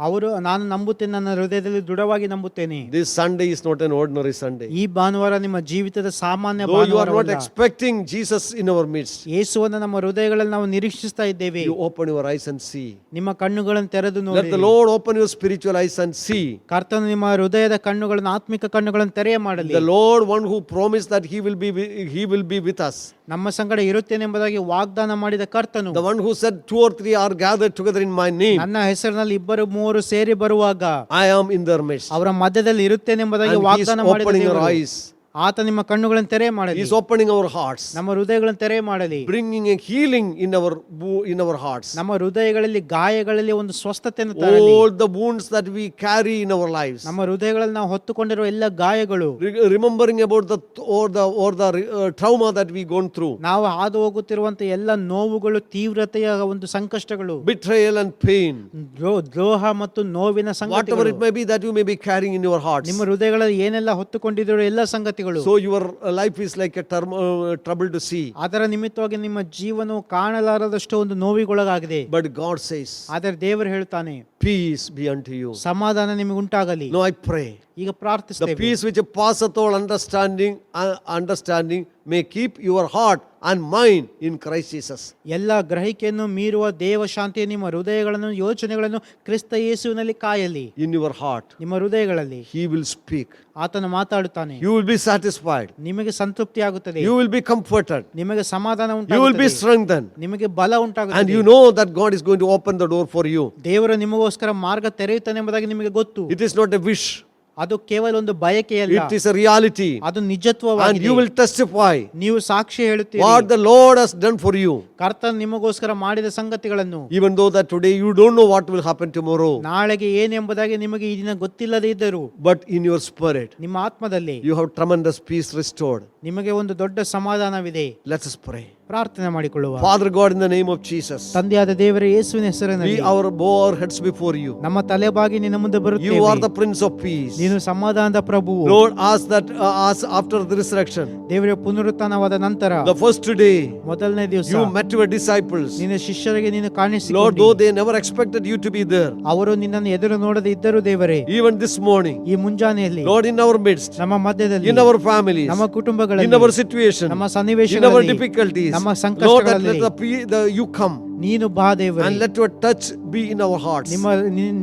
ನಾನು ನಂಬುತ್ತೇನೆ, ನನ್ನ ಹೃದಯದಲ್ಲಿ ದೃಢವಾಗಿ ನಂಬುತ್ತೇನೆ. this Sunday is not an ordinary Sunday. ಈ ಭಾನುವಾರ ನಿಮ್ಮ ಜೀವಿತದ ಸಾಮಾನ್ಯ Though you are not ಭಾನುವಾರವಲ್ಲ. expecting Jesus in our midst, ಯೇಸುವನ್ನು ನಮ್ಮ ಹೃದಯಗಳಲ್ಲಿ ನಾವು ನಿರೀಕ್ಷಿಸ್ತಾ ಇದ್ದೇವೆ. you open your eyes and see. ನಿಮ್ಮ ಕಣ್ಣುಗಳನ್ನು ತೆರೆದು Let ನೋಡಿ. the Lord open your spiritual eyes and see. ಕರ್ತನು ನಿಮ್ಮ ಹೃದಯದ ಕಣ್ಣುಗಳನ್ನು, ಆತ್ಮಿಕ ಕಣ್ಣುಗಳನ್ನು ತೆರೆಯ ಮಾಡಲಿ. The Lord, one who promised that He will be with us. ನಮ್ಮ ಸಂಗಡ ಇರುತ್ತೇನೆ ಎಂಬುದಾಗಿ ವಾಗ್ದಾನ ಮಾಡಿದ ಕರ್ತನು, The one who said 2 or 3 are gathered together in my name, ನನ್ನ ಹೆಸರಿನಲ್ಲಿ 2-3 ಸೇರಿ ಬರುವಾಗ I am in their midst. ಅವರ ಮಧ್ಯದಲ್ಲಿ ಇರುತ್ತೇನೆ ಎಂಬುದಾಗಿ And He is ವಾಗ್ದಾನ ಮಾಡಿದ opening your ದೇವರು. eyes. ಆತ ನಿಮ್ಮ ಕಣ್ಣುಗಳನ್ನು ತೆರೆ He ಮಾಡಲಿ, is opening our hearts, ನಮ್ಮ ಹೃದಯಗಳನ್ನು ತೆರೆ ಮಾಡಲಿ, bringing a healing in our hearts. ನಮ್ಮ ಹೃದಯಗಳಲ್ಲಿ ಗಾಯಗಳಲ್ಲಿ ಒಂದು ಸ್ವಸ್ಥತೆಯನ್ನು ತರಲಿ. All the wounds that we carry in our lives, ನಮ್ಮ ಹೃದಯಗಳಲ್ಲಿ ನಾವು ಹೊತ್ತುಕೊಂಡಿರುವ ಎಲ್ಲ ಗಾಯಗಳು, remembering about the trauma that we gone through, ನಾವು ಹಾದು ಹೋಗುತ್ತಿರುವಂತ ಎಲ್ಲ ನೋವುಗಳು, ತೀವ್ರತೆಯ ಒಂದು ಸಂಕಷ್ಟಗಳು, betrayal and pain, ದ್ರೋಹ ಮತ್ತು ನೋವಿನ whatever ಸಂಗತಿಗಳು, it may be that you may be carrying in your hearts. ನಿಮ್ಮ ಹೃದಯಗಳಲ್ಲಿ ಏನೆಲ್ಲ ಹೊತ್ತುಕೊಂಡಿರೋ ಎಲ್ಲ ಸಂಗತಿಗಳು, So your life is like a trouble to see. ಅದರ ನಿಮಿತ್ತವಾಗಿ ನಿಮ್ಮ ಜೀವನವು ಕಾಣಲಾರದಷ್ಟು ಒಂದು ನೋವಿಗೊಳಗಾಗಿದೆ. But God says, ಆದರೆ ದೇವರು ಹೇಳ್ತಾನೆ, peace be unto you. ಸಮಾಧಾನ ನಿಮಗೆ ಉಂಟಾಗಲಿ. No, I pray, ಈಗ the ಪ್ರಾರ್ಥಿಸ್ತೇವೆ, peace which passeth all understanding may keep your heart and mind in Christ Jesus. ಎಲ್ಲ ಗ್ರಹಿಕೆಯನ್ನು ಮೀರುವ ದೇವ ಶಾಂತಿಯ ನಿಮ್ಮ ಹೃದಯಗಳನ್ನು, ಯೋಚನೆಗಳನ್ನು ಕ್ರಿಸ್ತ ಯೇಸುವಿನಲ್ಲಿ ಕಾಯಲಿ. In your heart, ನಿಮ್ಮ ಹೃದಯಗಳಲ್ಲಿ He will speak. ಆತನು ಮಾತಾಡುತ್ತಾನೆ, You will be satisfied. ನಿಮಗೆ ಸಂತೃಪ್ತಿ ಆಗುತ್ತದೆ, You will be comforted. ನಿಮಗೆ ಸಮಾಧಾನ You will be ಉಂಟಾಗುತ್ತದೆ, strengthened. ನಿಮಗೆ ಬಲ And ಉಂಟಾಗುತ್ತದೆ. you know that God is going to open the door for you. ದೇವರು ನಿಮಗೋಸ್ಕರ ಮಾರ್ಗ ತೆರೆಯುತ್ತಾನೆ ಎಂಬುದಾಗಿ ನಿಮಗೆ ಗೊತ್ತು. It is not a wish. ಅದು ಕೇವಲ ಒಂದು ಬಯಕೆಯಲ್ಲ, It is a reality. ಅದು And ನಿಜತ್ವವಾಗಿದೆ. you will testify ನೀವು ಸಾಕ್ಷಿ ಹೇಳುತ್ತೀರಿ what the Lord has done for you. ಕರ್ತನು ನಿಮಗೋಸ್ಕರ ಮಾಡಿದ ಸಂಗತಿಗಳನ್ನು. Even though that today you don't know what will happen tomorrow, ನಾಳೆಗೆ ಏನೆಂಬುದಾಗಿ ನಿಮಗೆ ಈ ದಿನ ಗೊತ್ತಿಲ್ಲದೆ ಇದ್ದರು, but in your spirit ನಿಮ್ಮ ಆತ್ಮದಲ್ಲಿ you have tremendous peace restored. ನಿಮಗೆ ಒಂದು ದೊಡ್ಡ ಸಮಾಧಾನವಿದೆ. Let us pray. ಪ್ರಾರ್ಥನೆ ಮಾಡಿಕೊಳ್ಳುವ. Father God, in the name of Jesus, ತಂದೆಯಾದ ದೇವರೇ, ಯೇಸುವಿನ ಹೆಸರಿನಲ್ಲಿ we bow our heads before you. ನಮ್ಮ ತಲೆಬಾಗಿ ನಿನ್ನ ಮುಂದೆ You ಬರುತ್ತೇವೆ. are the Prince of Peace. ನೀನು ಸಮಾಧಾನದ ಪ್ರಭುವು. Lord, ask after the resurrection, ದೇವರ ಪುನರುತ್ಥಾನವಾದ ನಂತರ the first day, ಮೊದಲನೇ ದಿವಸ you met your disciples. ನಿನ್ನ ಶಿಷ್ಯರಿಗೆ ನೀನು Lord, ಕಾಣಿಸಿಕೊಂಡಿ. though they never expected you to be there, ಅವರು ನಿನ್ನನ್ನು ಎದುರು ನೋಡದೆ ಇದ್ದರು ದೇವರೇ, even this morning, ಈ ಮುಂಜಾನೆಯಲ್ಲಿ Lord, in our midst, ನಮ್ಮ ಮಧ್ಯದಲ್ಲಿ, in our families, ನಮ್ಮ ಕುಟುಂಬಗಳಲ್ಲಿ, in our situation, ನಮ್ಮ in our ಸನ್ನಿವೇಶಗಳಲ್ಲಿ, difficulties, ನಮ್ಮ Lord, that ಸಂಕಷ್ಟಗಳಲ್ಲಿ let you come. ನೀನು ಬಾ ದೇವರೇ. and let your touch be in our hearts.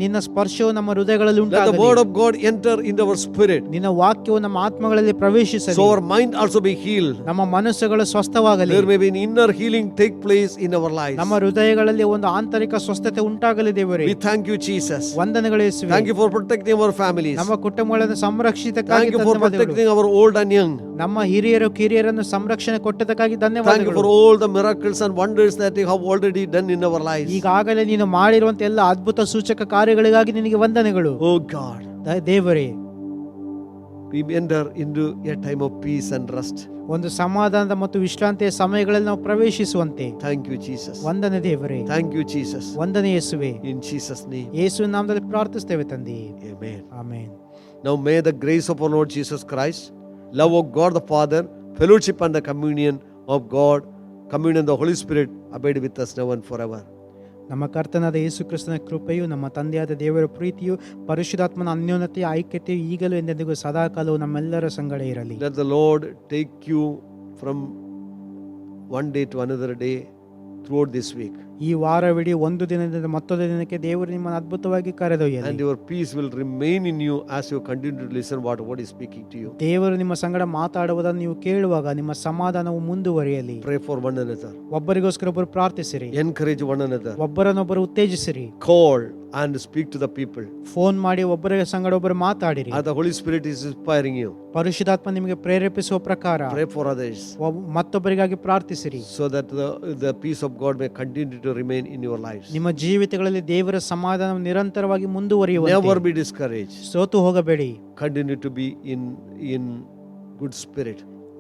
ನಿನ್ನ ಸ್ಪರ್ಶವು ನಮ್ಮ ಹೃದಯಗಳಲ್ಲಿ Let the ಉಂಟಾಗಲಿ. word of God enter into our spirit, ನಿನ್ನ ವಾಕ್ಯವು ನಮ್ಮ ಆತ್ಮಗಳಲ್ಲಿ ಪ್ರವೇಶಿಸಲಿ. so our mind also be healed. ನಮ್ಮ ಮನಸ್ಸುಗಳು ಸ್ವಸ್ಥವಾಗಲಿ. There may be an inner healing take place in our lives. ನಮ್ಮ ಹೃದಯಗಳಲ್ಲಿ ಒಂದು ಆಂತರಿಕ ಸ್ವಸ್ಥತೆ ಉಂಟಾಗಲಿ ದೇವರೇ. We thank you, Jesus. ವಂದನೆಗಳು ಯೇಸುವೇ. Thank you for protecting our families. ನಮ್ಮ ಕುಟುಂಬಗಳನ್ನು ಸಂರಕ್ಷಿತಕ್ಕಾಗಿ Thank you for ಧನ್ಯವಾದಗಳು. protecting our old and young. ನಮ್ಮ ಹಿರಿಯರು ಕಿರಿಯರನ್ನು ಸಂರಕ್ಷಣೆ ಕೊಟ್ಟದಕ್ಕಾಗಿ Thank you ಧನ್ಯವಾದಗಳು. for all the miracles and wonders that you have already done in our lives. ಈಗಾಗಲೇ ನೀನು ಮಾಡಿರುವಂತ ಎಲ್ಲ ಅದ್ಭುತ ಸೂಚಕ ಕಾರ್ಯಗಳಿಗಾಗಿ ನಿನಗೆ ವಂದನೆಗಳು. Oh God, ದೇವರೇ, we enter into a time of peace and rest. ಒಂದು ಸಮಾಧಾನದ ಮತ್ತು ವಿಶ್ರಾಂತಿಯ ಸಮಯಗಳಲ್ಲಿ ನಾವು ಪ್ರವೇಶಿಸುವಂತೆ Thank you, Jesus. ವಂದನೆ ದೇವರೇ. Thank you, Jesus. ವಂದನೆ ಯೇಸುವೆ. In Jesus' name, ಯೇಸುವಿನ ನಾಮದಲ್ಲಿ ಪ್ರಾರ್ಥಿಸ್ತೇವೆ ತಂದೆ. amen. Amen. Now may the grace of our Lord Jesus Christ, love of God the Father, fellowship and the communion of God, communion of the Holy Spirit abide with us now and forever. ನಮ್ಮ ಕರ್ತನಾದ ಯೇಸು ಕ್ರಿಸ್ತನ ಕೃಪೆಯು, ನಮ್ಮ ತಂದೆಯಾದ ದೇವರ ಪ್ರೀತಿಯು, ಪರಿಶುದ್ಧಾತ್ಮನ ಅನ್ಯೋನ್ಯತೆಯ ಐಕ್ಯತೆಯು ಈಗಲೂ ಎಂದೆಂದಿಗೂ ಸದಾಕಾಲವು ನಮ್ಮೆಲ್ಲರ ಸಂಗಡ ಇರಲಿ. Let the Lord take you from one day to another day throughout this week. ಈ ವಾರವಿಡೀ ಒಂದು ದಿನದಿಂದ ಮತ್ತೊಂದು ದಿನಕ್ಕೆ ದೇವರು ನಿಮ್ಮನ್ನು ಅದ್ಭುತವಾಗಿ ಕರೆದೊಯ್ಯಲಿ. And your peace will remain in you as you continue to listen what God is speaking to you. ದೇವರು ನಿಮ್ಮ ಸಂಗಡ ಮಾತಾಡುವುದನ್ನು ನೀವು ಕೇಳುವಾಗ ನಿಮ್ಮ ಸಮಾಧಾನವು ಮುಂದುವರಿಯಲಿ. Pray for one another. ಒಬ್ಬರಿಗೋಸ್ಕರ ಒಬ್ಬರು ಪ್ರಾರ್ಥಿಸಿರಿ. Encourage one another. ಒಬ್ಬರನ್ನೊಬ್ಬರು ಉತ್ತೇಜಿಸಿರಿ. Call and speak to the people. Phone ಮಾಡಿ ಒಬ್ಬರ ಸಂಗಡ ಒಬ್ಬರು ಮಾತಾಡಿರಿ. As the Holy Spirit is inspiring you, ಪರಿಶುದ್ಧಾತ್ಮ ನಿಮಗೆ ಪ್ರೇರೇಪಿಸುವ ಪ್ರಕಾರ pray for others ಮತ್ತೊಬ್ಬರಿಗಾಗಿ ಪ್ರಾರ್ಥಿಸಿರಿ. so that the peace of God may continue to remain in your lives. ನಿಮ್ಮ ಜೀವಿತಗಳಲ್ಲಿ ದೇವರ ಸಮಾಧಾನ ನಿರಂತರವಾಗಿ ಮುಂದುವರಿಯುವಂತೆ. Never be discouraged. ಸೋತು ಹೋಗಬೇಡಿ. Continue to be in good spirit.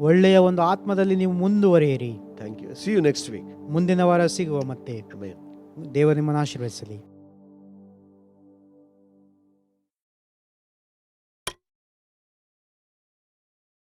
ಒಳ್ಳೆಯ ಒಂದು ಆತ್ಮದಲ್ಲಿ ನೀವು ಮುಂದುವರಿಯಿರಿ. Thank you. See you next week. ಮುಂದಿನ ವಾರ ಸಿಗುವ ಮತ್ತೆ. Amen. ದೇವರು ನಿಮ್ಮನ್ನು ಆಶೀರ್ವದಿಸಲಿ.